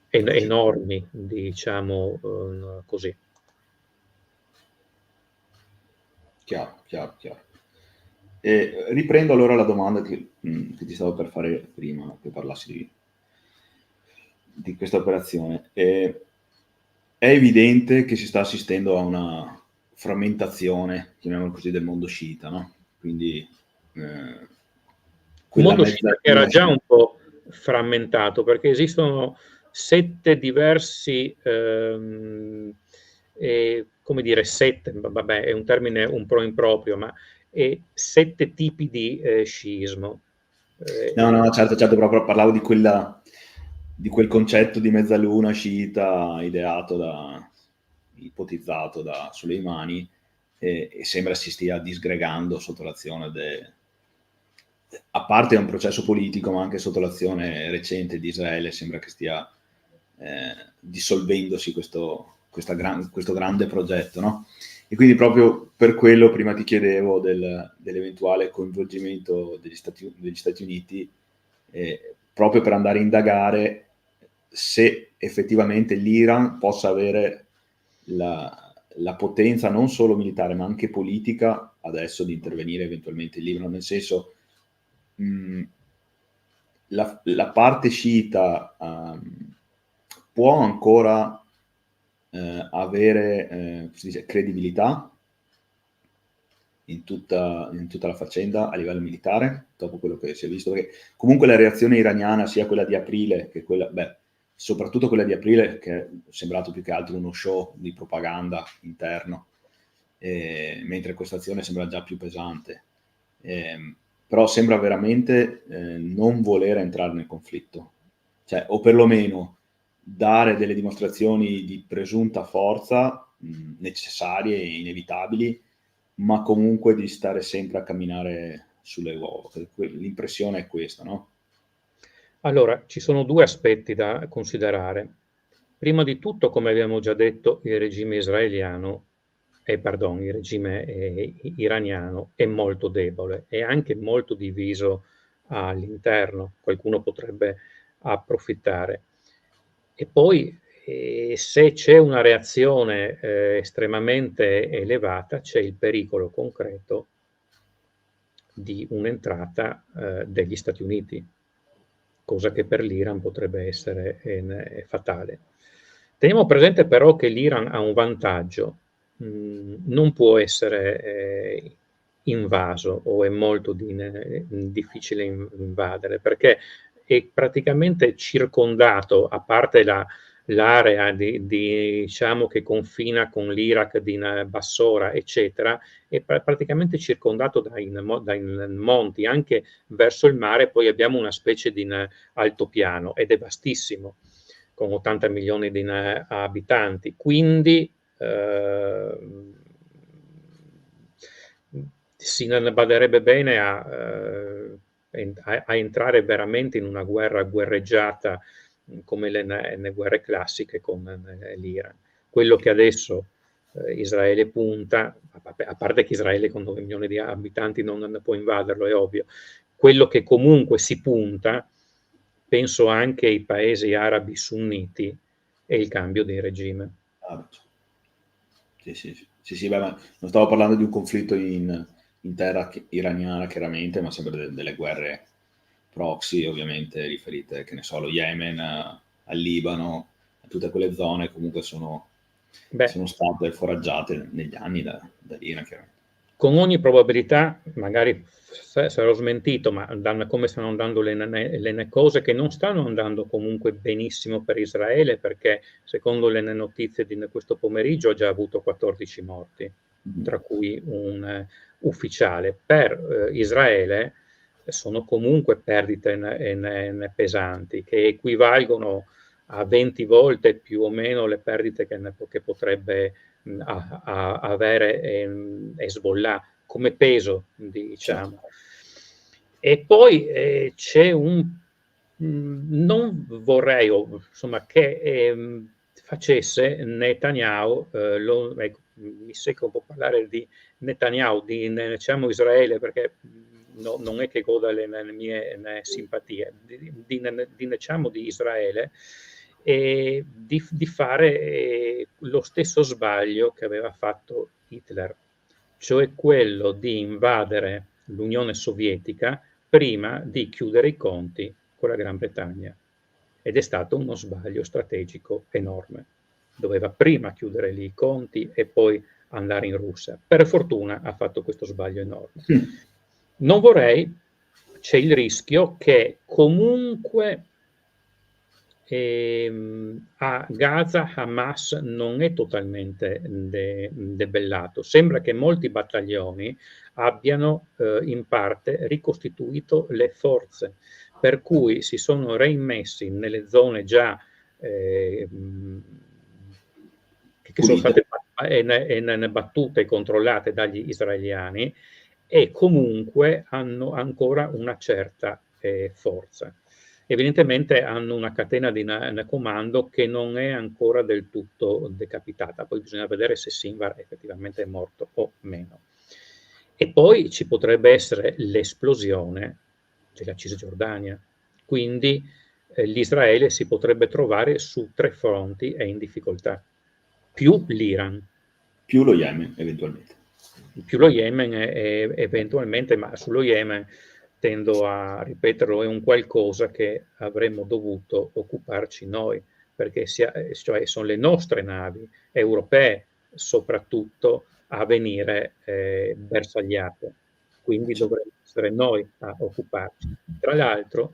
enormi, diciamo così. Chiaro. E riprendo allora la domanda che ti stavo per fare prima che parlassi di questa operazione. È evidente che si sta assistendo a una frammentazione, chiamiamolo così, del mondo sciita, no? Quindi il mondo sciita era già un po' frammentato perché esistono 7 diversi come dire 7, vabbè è un termine un po' improprio, ma 7 tipi di sciismo. No, certo, proprio parlavo di quel concetto di mezzaluna sciita ipotizzato da Soleimani e sembra si stia disgregando sotto l'azione a parte un processo politico, ma anche sotto l'azione recente di Israele sembra che stia dissolvendosi questo grande progetto, no? E quindi proprio per quello prima ti chiedevo dell'eventuale coinvolgimento degli Stati Uniti, proprio per andare a indagare se effettivamente l'Iran possa avere la potenza non solo militare ma anche politica adesso di intervenire eventualmente in Libano, nel senso la parte sciita può ancora avere credibilità in tutta la faccenda a livello militare dopo quello che si è visto, perché comunque la reazione iraniana, sia quella di aprile che quella, soprattutto quella di aprile, che è sembrato più che altro uno show di propaganda interno, mentre questa azione sembra già più pesante, però sembra veramente non voler entrare nel conflitto, cioè, o perlomeno dare delle dimostrazioni di presunta forza necessarie e inevitabili, ma comunque di stare sempre a camminare sulle uova. L'impressione è questa, no? Allora, ci sono due aspetti da considerare. Prima di tutto, come abbiamo già detto, il regime israeliano, il regime iraniano è molto debole e anche molto diviso all'interno. Qualcuno potrebbe approfittare. E poi, se c'è una reazione estremamente elevata, c'è il pericolo concreto di un'entrata degli Stati Uniti, cosa che per l'Iran potrebbe essere fatale. Teniamo presente però che l'Iran ha un vantaggio, non può essere invaso o è molto difficile invadere, perché è praticamente circondato, a parte l'area diciamo che confina con l'Iraq di Bassora, eccetera, è praticamente circondato dai monti, anche verso il mare. Poi abbiamo una specie di altopiano ed è vastissimo, con 80 milioni di abitanti, quindi si baderebbe bene a entrare veramente in una guerreggiata come le guerre classiche con l'Iran. Quello che adesso Israele punta, a parte che Israele con 9 milioni di abitanti non può invaderlo, è ovvio, quello che comunque si punta, penso anche ai paesi arabi sunniti, è il cambio di regime. Sì, beh, ma non stavo parlando di un conflitto in terra iraniana chiaramente, ma sempre delle guerre proxy, ovviamente riferite, che ne so, allo Yemen, al Libano, a tutte quelle zone comunque sono state foraggiate negli anni dall'Iran, chiaramente. Con ogni probabilità, magari sarò smentito, ma come stanno andando le cose, che non stanno andando comunque benissimo per Israele, perché secondo le notizie di questo pomeriggio ha già avuto 14 morti, tra cui un ufficiale. Per Israele sono comunque perdite pesanti, che equivalgono a 20 volte più o meno le perdite che potrebbe avere Hezbollah come peso, diciamo. Certo. E poi c'è non vorrei, insomma, che facesse Netanyahu, ecco, mi secco un po' parlare di Netanyahu, diciamo Israele, perché non è che goda le mie simpatie, diciamo di Israele, e di fare lo stesso sbaglio che aveva fatto Hitler, cioè quello di invadere l'Unione Sovietica prima di chiudere i conti con la Gran Bretagna. Ed è stato uno sbaglio strategico enorme. Doveva prima chiudere lì i conti e poi andare in Russia. Per fortuna ha fatto questo sbaglio enorme. Non vorrei, c'è il rischio che comunque a Gaza Hamas non è totalmente debellato. Sembra che molti battaglioni abbiano in parte ricostituito le forze, per cui si sono reimmessi nelle zone già che sono state battute e controllate dagli israeliani, e comunque hanno ancora una certa forza. Evidentemente hanno una catena di comando che non è ancora del tutto decapitata, poi bisogna vedere se Sinwar effettivamente è morto o meno. E poi ci potrebbe essere l'esplosione della Cisgiordania, quindi l'Israele si potrebbe trovare su 3 fronti e in difficoltà, più l'Iran. Più lo Yemen, eventualmente. Più lo Yemen eventualmente, ma sullo Yemen tendo a ripeterlo, è un qualcosa che avremmo dovuto occuparci noi, perché cioè sono le nostre navi europee soprattutto a venire bersagliate, quindi dovremmo essere noi a occuparci. Tra l'altro,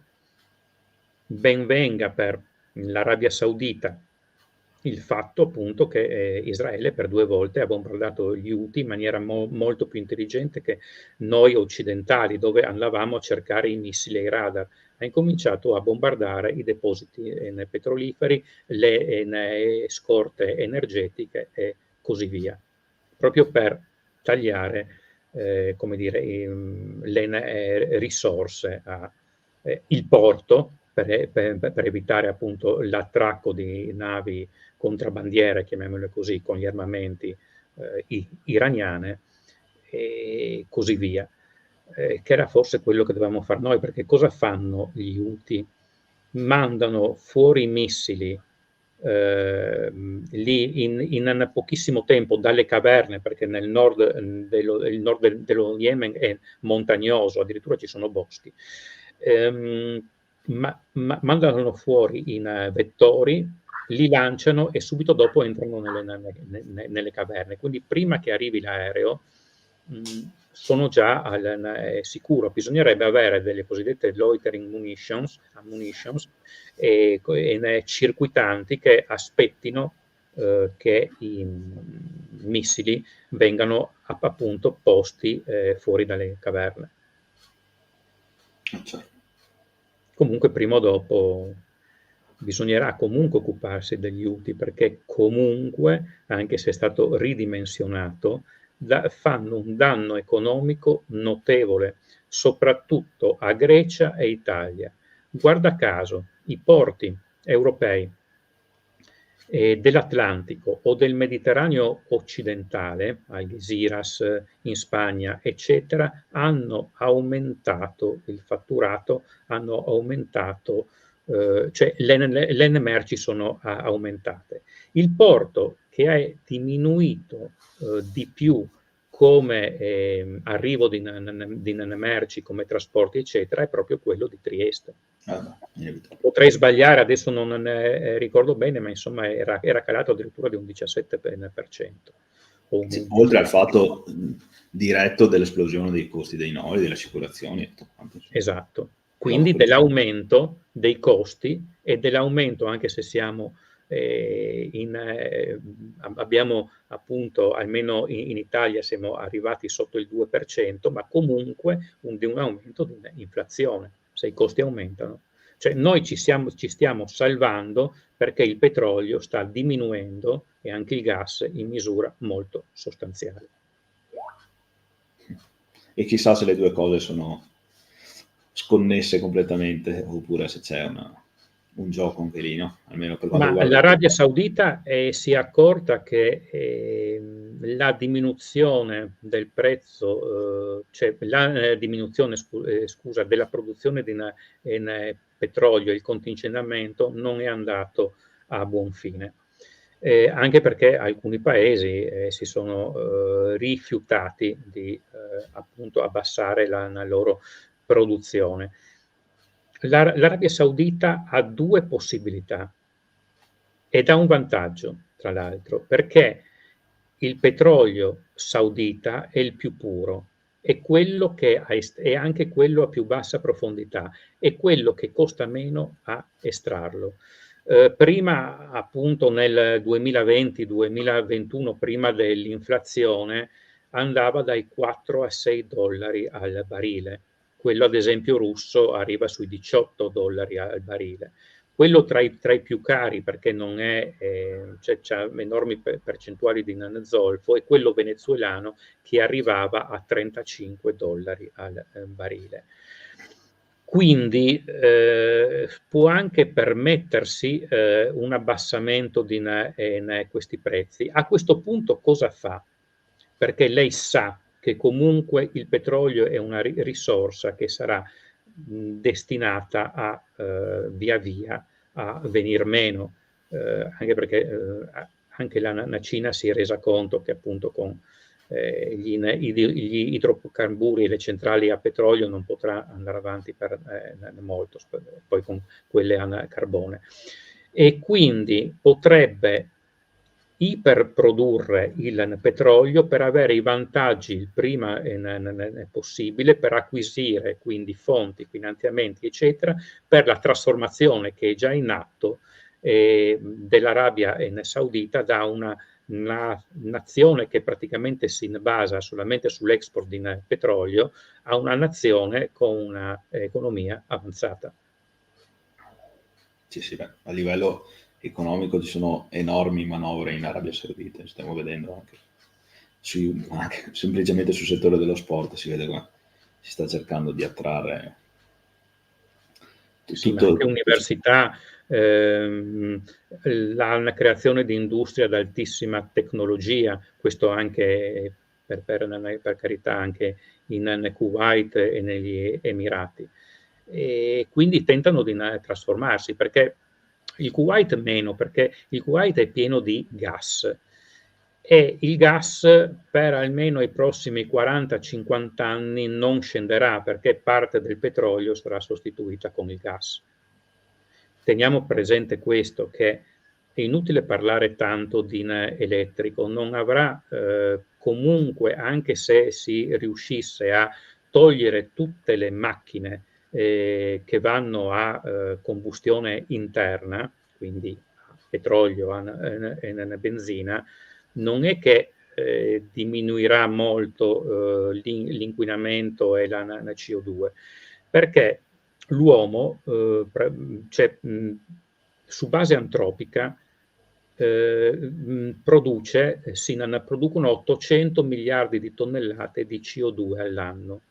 ben venga per l'Arabia Saudita il fatto appunto che Israele per 2 volte ha bombardato gli Houthi in maniera molto più intelligente che noi occidentali, dove andavamo a cercare i missili e i radar. Ha incominciato a bombardare i depositi petroliferi, le scorte energetiche e così via, proprio per tagliare come dire, le risorse il porto per evitare appunto l'attracco di navi contrabbandiere, chiamiamole così, con gli armamenti iraniane e così via, che era forse quello che dovevamo fare noi, perché cosa fanno gli Houthi? Mandano fuori i missili lì in pochissimo tempo dalle caverne, perché nel nord dello Yemen è montagnoso, addirittura ci sono boschi. Mandano fuori in vettori, li lanciano e subito dopo entrano nelle caverne. Quindi prima che arrivi l'aereo sono già sicuro. Bisognerebbe avere delle cosiddette loitering munitions circuitanti che aspettino che i missili vengano appunto posti fuori dalle caverne. Certo. Comunque prima o dopo bisognerà comunque occuparsi degli Houthi, perché comunque, anche se è stato ridimensionato, fanno un danno economico notevole, soprattutto a Grecia e Italia. Guarda caso, i porti europei dell'Atlantico o del Mediterraneo occidentale, Algeciras in Spagna, eccetera, hanno aumentato il fatturato, hanno aumentato, cioè le merci sono aumentate. Il porto che è diminuito di più come arrivo di merci, come trasporti, eccetera, è proprio quello di Trieste. Potrei sbagliare, adesso non ne ricordo bene, ma insomma era calato addirittura di un 17%. Sì, oltre al fatto diretto dell'esplosione dei costi dei noli, delle assicurazioni. Esatto, quindi dell'aumento dei costi e dell'aumento, anche se siamo abbiamo appunto, almeno in Italia siamo arrivati sotto il 2%, ma comunque di un aumento di inflazione, se i costi aumentano. Cioè noi ci stiamo salvando perché il petrolio sta diminuendo e anche il gas in misura molto sostanziale. E chissà se le due cose sono sconnesse completamente oppure se c'è un gioco anche lì, no? Almeno per quanto riguarda l'Arabia Saudita si è accorta che la diminuzione del prezzo, cioè la diminuzione scusa, della produzione di petrolio, il contingentamento non è andato a buon fine. Anche perché alcuni paesi si sono rifiutati di appunto abbassare la loro produzione. L'Arabia Saudita ha 2 possibilità ed ha un vantaggio, tra l'altro, perché il petrolio saudita è il più puro, è quello che è anche quello a più bassa profondità, è quello che costa meno a estrarlo. Prima, appunto, nel 2020-2021, prima dell'inflazione, andava dai 4 a 6 dollari al barile. Quello, ad esempio, russo arriva sui 18 dollari al barile. Quello tra i più cari, perché non è, c'ha enormi percentuali di zolfo, è quello venezuelano che arrivava a 35 dollari al barile. Quindi può anche permettersi un abbassamento di questi prezzi. A questo punto cosa fa? Perché lei sa che comunque il petrolio è una risorsa che sarà destinata a via via a venir meno, anche perché anche la Cina si è resa conto che appunto con gli idrocarburi e le centrali a petrolio non potrà andare avanti per molto, poi con quelle a carbone. E quindi potrebbe iperprodurre il petrolio per avere i vantaggi il prima possibile, per acquisire quindi fonti, finanziamenti, eccetera, per la trasformazione che è già in atto dell'Arabia Saudita da una nazione che praticamente si basa solamente sull'export di petrolio a una nazione con un'economia avanzata. Sì, beh, a livello economico ci sono enormi manovre in Arabia Saudita, stiamo vedendo anche semplicemente sul settore dello sport, si vede come si sta cercando di attrarre sì, ma anche università, la creazione di industrie ad altissima tecnologia, questo anche per carità anche in Kuwait e negli Emirati. E quindi tentano di trasformarsi, perché il Kuwait meno, perché il Kuwait è pieno di gas e il gas per almeno i prossimi 40-50 anni non scenderà, perché parte del petrolio sarà sostituita con il gas. Teniamo presente questo, che è inutile parlare tanto di elettrico, non avrà comunque, anche se si riuscisse a togliere tutte le macchine che vanno a combustione interna, quindi a petrolio e benzina, non è che diminuirà molto l'inquinamento e la CO2, perché l'uomo, cioè, su base antropica, producono 800 miliardi di tonnellate di CO2 all'anno,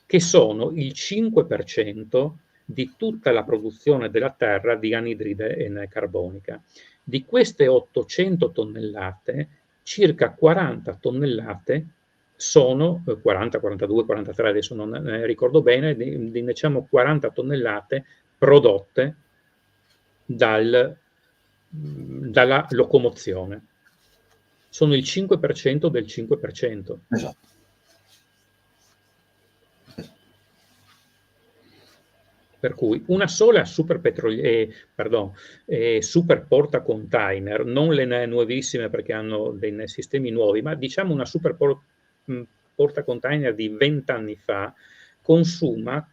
che sono il 5% di tutta la produzione della Terra di anidride carbonica. Di queste 800 tonnellate, circa 40 tonnellate sono 40, 42, 43, adesso non ne ricordo bene, diciamo 40 tonnellate prodotte dalla locomozione. Sono il 5% del 5%. Esatto. Per cui una sola super porta container, non le nuovissime perché hanno dei sistemi nuovi, ma diciamo una super porta container di 20 anni fa consuma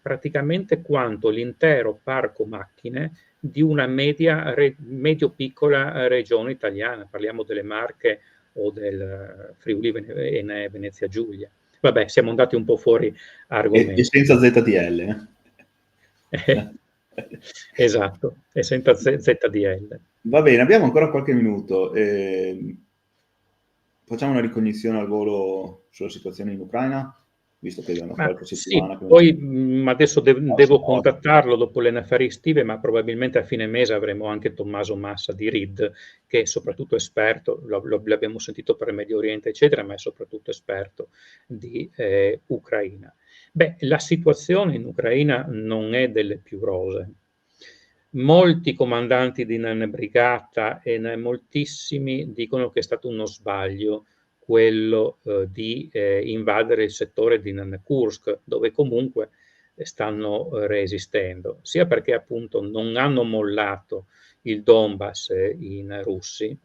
praticamente quanto l'intero parco macchine di una medio-piccola regione italiana, parliamo delle Marche o del Friuli Venezia Giulia. Vabbè, siamo andati un po' fuori argomento. E senza ZTL. Esatto, e senza ZDL. Va bene, abbiamo ancora qualche minuto. Facciamo una ricognizione al volo sulla situazione in Ucraina, visto che è una qualche settimana. Sì, poi adesso devo contattarlo dopo le ferie estive, ma probabilmente a fine mese avremo anche Tommaso Massa di RID, che è soprattutto esperto, l'abbiamo sentito per il Medio Oriente, eccetera, ma è soprattutto esperto di Ucraina. Beh, la situazione in Ucraina non è delle più rosee. Molti comandanti di brigata e moltissimi dicono che è stato uno sbaglio quello di invadere il settore di Kursk, dove comunque stanno resistendo, sia perché appunto non hanno mollato il Donbass in russi.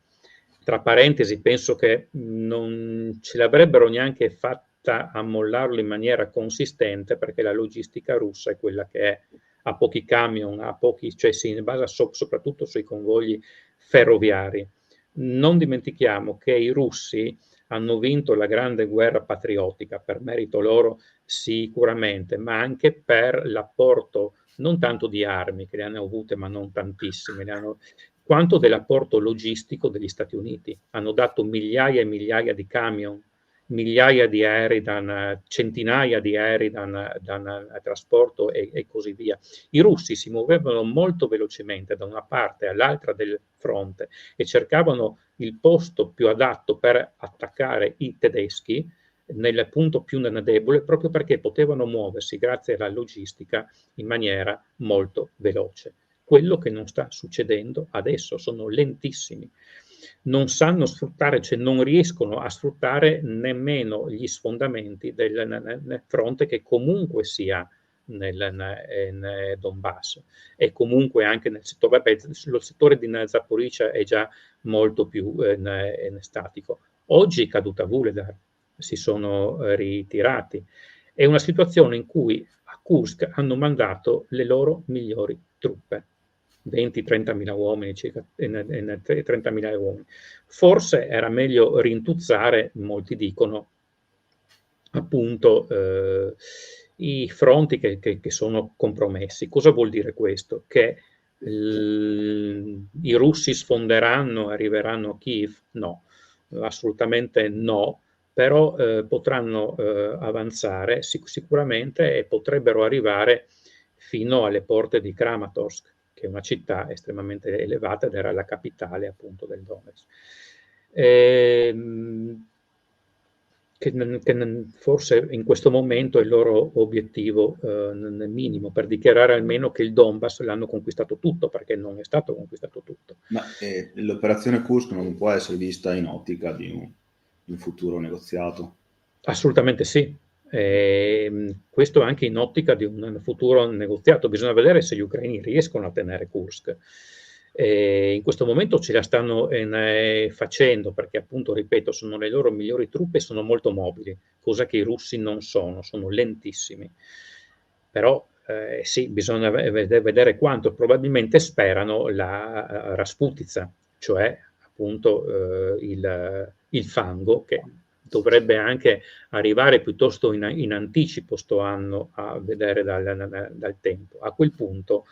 Tra parentesi, penso che non ce l'avrebbero neanche fatta a mollarlo in maniera consistente, perché la logistica russa è quella che è, a pochi camion, cioè si basa soprattutto sui convogli ferroviari. Non dimentichiamo che i russi hanno vinto la grande guerra patriottica, per merito loro sicuramente, ma anche per l'apporto non tanto di armi, che le hanno avute ma non tantissime, quanto dell'apporto logistico degli Stati Uniti. Hanno dato migliaia e migliaia di camion, migliaia di aerei, centinaia di aerei da trasporto e così via. I russi si muovevano molto velocemente da una parte all'altra del fronte e cercavano il posto più adatto per attaccare i tedeschi nel punto più debole, proprio perché potevano muoversi grazie alla logistica in maniera molto veloce. Quello che non sta succedendo adesso, sono lentissimi. Non sanno sfruttare, cioè non riescono a sfruttare nemmeno gli sfondamenti del fronte che comunque sia nel Donbass e comunque anche nel settore, vabbè, lo settore di Zaporizhzhia è già molto più statico. Oggi è caduta Vuhledar, si sono ritirati. È una situazione in cui a Kursk hanno mandato le loro migliori truppe. 20-30.000 uomini, circa 30.000 uomini. Forse era meglio rintuzzare, molti dicono, appunto i fronti che sono compromessi. Cosa vuol dire questo? Che i russi sfonderanno, arriveranno a Kiev? No, assolutamente no, però potranno avanzare sicuramente e potrebbero arrivare fino alle porte di Kramatorsk, che è una città estremamente elevata ed era la capitale appunto del Donetsk. Che forse in questo momento è il loro obiettivo minimo, per dichiarare almeno che il Donbass l'hanno conquistato tutto, perché non è stato conquistato tutto. Ma l'operazione Kursk non può essere vista in ottica di un futuro negoziato? Assolutamente sì. Questo anche in ottica di un futuro negoziato. Bisogna vedere se gli ucraini riescono a tenere Kursk. In questo momento ce la stanno facendo, perché appunto, ripeto, sono le loro migliori truppe e sono molto mobili, cosa che i russi non sono lentissimi. Però sì, bisogna vedere quanto. Probabilmente sperano la Rasputitsa, cioè appunto il fango, che dovrebbe anche arrivare piuttosto in anticipo sto anno, a vedere dal tempo. A quel punto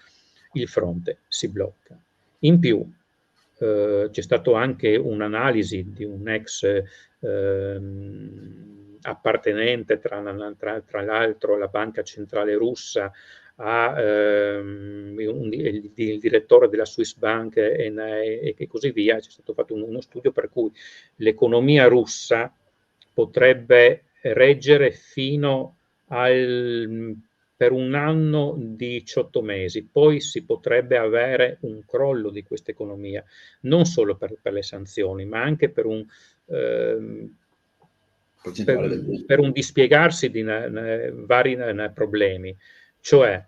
il fronte si blocca. In più c'è stato anche un'analisi di un ex appartenente tra l'altro alla Banca Centrale Russa, il direttore della Swiss Bank e così via. C'è stato fatto uno studio per cui l'economia russa potrebbe reggere fino per un anno 18 mesi, poi si potrebbe avere un crollo di questa economia, non solo per le sanzioni, ma anche per un dispiegarsi di vari problemi. Cioè,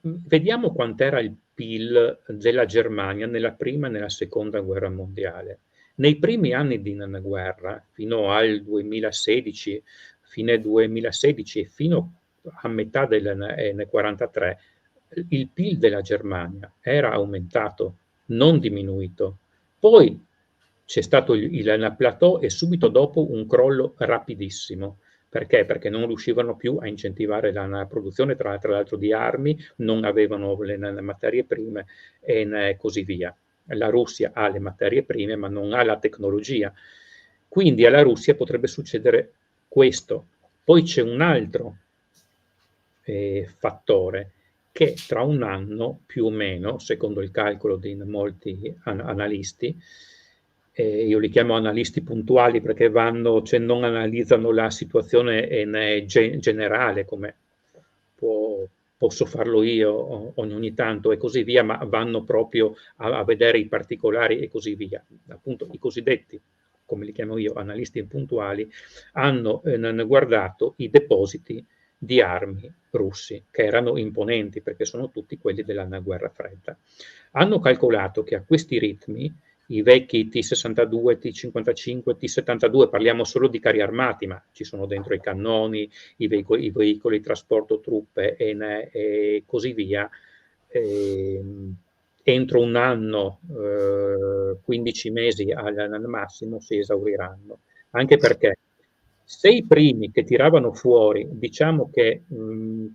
vediamo quant'era il PIL della Germania nella prima e nella seconda guerra mondiale. Nei primi anni di guerra, fino al 2016, fine 2016 e fino a metà del 1943, il PIL della Germania era aumentato, non diminuito. Poi c'è stato il plateau e subito dopo un crollo rapidissimo. Perché? Perché non riuscivano più a incentivare la produzione, tra l'altro, di armi, non avevano le materie prime e così via. La Russia ha le materie prime, ma non ha la tecnologia. Quindi alla Russia potrebbe succedere questo. Poi c'è un altro fattore, che tra un anno, più o meno, secondo il calcolo di molti analisti, io li chiamo analisti puntuali perché non analizzano la situazione generale, come posso farlo io ogni tanto e così via, ma vanno proprio a vedere i particolari e così via. Appunto, i cosiddetti, come li chiamo io, analisti puntuali, hanno guardato i depositi di armi russi, che erano imponenti perché sono tutti quelli della guerra fredda. Hanno calcolato che a questi ritmi i vecchi T-62, T-55, T-72, parliamo solo di carri armati, ma ci sono dentro i cannoni, i veicoli trasporto truppe e così via, entro un anno, 15 mesi al massimo, si esauriranno. Anche perché se i primi che tiravano fuori, diciamo che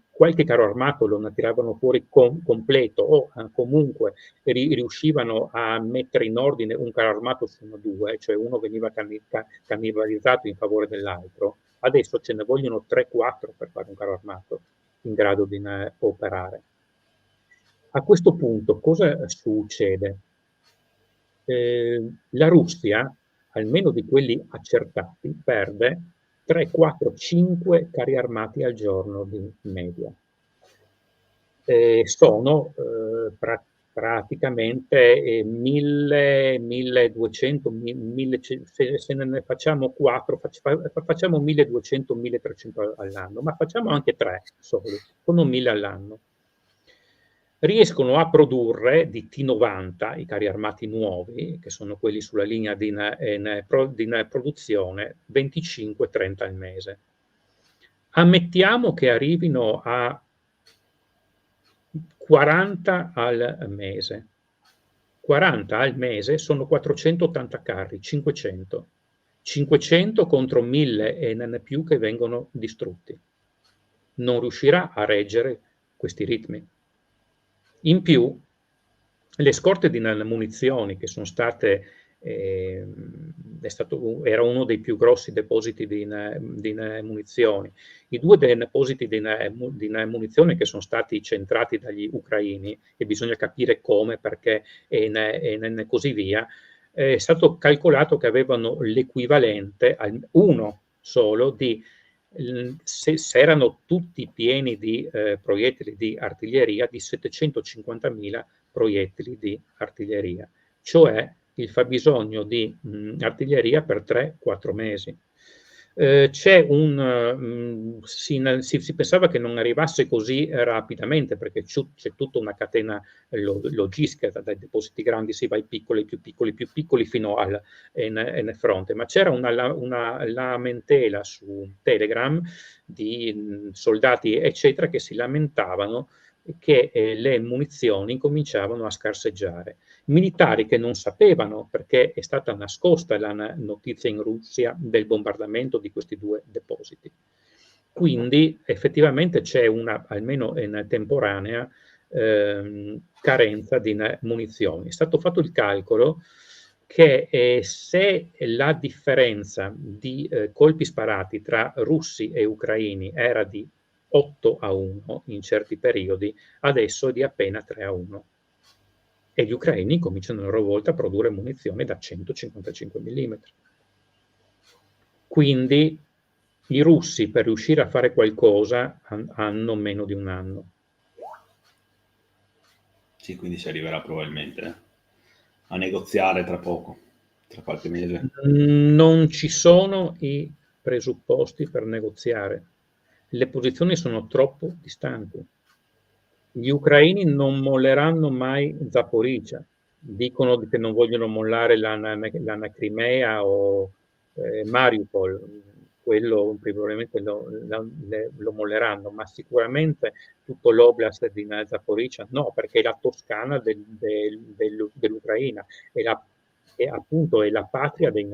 qualche carro armato lo tiravano fuori completo o comunque riuscivano a mettere in ordine un carro armato su due, cioè uno veniva cannibalizzato in favore dell'altro, adesso ce ne vogliono 3-4 per fare un carro armato in grado di operare. A questo punto cosa succede? La Russia, almeno di quelli accertati, perde 3, 4, 5 carri armati al giorno di media. Sono praticamente 1000, 1200, 1000, se ne facciamo 4, facciamo 1200, 1300 all'anno, ma facciamo anche 3 soli, sono 1000 all'anno. Riescono a produrre di T90, i carri armati nuovi, che sono quelli sulla linea di produzione, 25-30 al mese. Ammettiamo che arrivino a 40 al mese. 40 al mese sono 480 carri, 500. 500 contro 1000 e non più che vengono distrutti. Non riuscirà a reggere questi ritmi. In più, le scorte di munizioni che sono state, era uno dei più grossi depositi di munizioni. I due depositi di munizioni che sono stati centrati dagli ucraini, e bisogna capire come, perché e così via, è stato calcolato che avevano l'equivalente, uno solo, di se erano tutti pieni di proiettili di artiglieria, di 750.000 proiettili di artiglieria, cioè il fabbisogno di artiglieria per 3-4 mesi. Si pensava che non arrivasse così rapidamente, perché c'è tutta una catena logistica, dai depositi grandi si va ai piccoli, più piccoli fino al fronte, ma c'era una lamentela su Telegram di soldati eccetera che si lamentavano che le munizioni cominciavano a scarseggiare. Militari che non sapevano, perché è stata nascosta la notizia in Russia del bombardamento di questi due depositi. Quindi effettivamente c'è almeno in temporanea, carenza di munizioni. È stato fatto il calcolo che se la differenza di colpi sparati tra russi e ucraini era di 8-1 in certi periodi, adesso è di appena 3-1. E gli ucraini cominciano a loro volta a produrre munizioni da 155 mm. Quindi i russi, per riuscire a fare qualcosa, hanno meno di un anno. Sì, quindi si arriverà probabilmente a negoziare tra poco, tra qualche mese. Non ci sono i presupposti per negoziare. Le posizioni sono troppo distanti. Gli ucraini non molleranno mai Zaporizhzhia, dicono che non vogliono mollare la Crimea o Mariupol, quello probabilmente lo molleranno, ma sicuramente tutto l'oblast di Zaporizhzhia no, perché è la Toscana dell'Ucraina, è appunto è la patria dei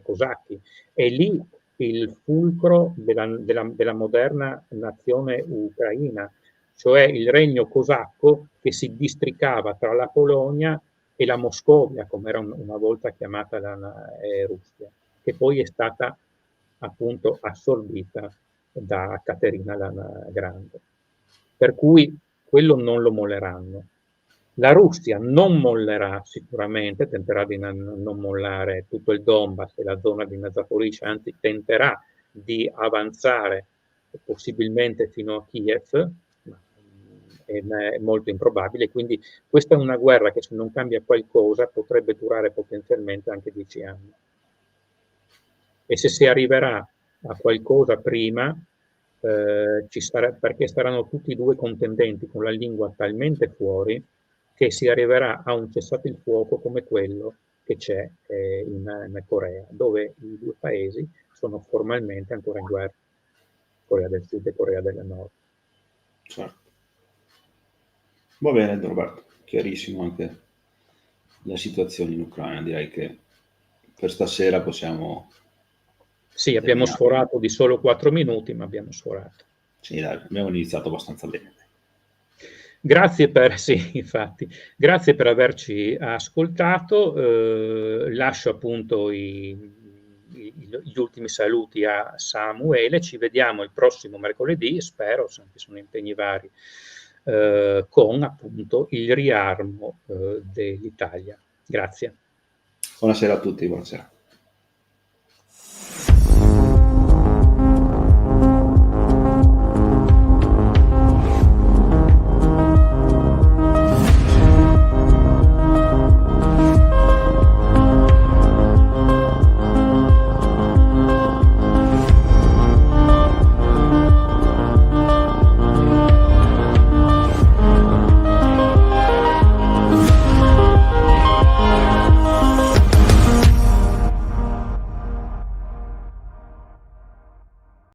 cosacchi, è lì il fulcro della moderna nazione ucraina, cioè il regno cosacco che si districava tra la Polonia e la Moscovia, come era una volta chiamata la Russia, che poi è stata appunto assorbita da Caterina la Grande. Per cui quello non lo molleranno. La Russia non mollerà sicuramente, tenterà di non mollare tutto il Donbass e la zona di Zaporizhzhia, anzi tenterà di avanzare possibilmente fino a Kiev, ma è molto improbabile, quindi questa è una guerra che se non cambia qualcosa potrebbe durare potenzialmente anche 10 anni. E se si arriverà a qualcosa prima, perché saranno tutti e due contendenti con la lingua talmente fuori che si arriverà a un cessate il fuoco come quello che c'è in Corea, dove i due paesi sono formalmente ancora in guerra, Corea del Sud e Corea del Nord. Certo. Va bene Roberto, chiarissimo anche la situazione in Ucraina, direi che per stasera possiamo... Sì, abbiamo sforato di solo 4 minuti, ma abbiamo sforato. Sì, dai, abbiamo iniziato abbastanza bene. Grazie infatti, grazie per averci ascoltato. Lascio appunto gli ultimi saluti a Samuele. Ci vediamo il prossimo mercoledì, spero, se non ci sono impegni vari, con appunto il riarmo dell'Italia. Grazie. Buonasera a tutti, buonasera.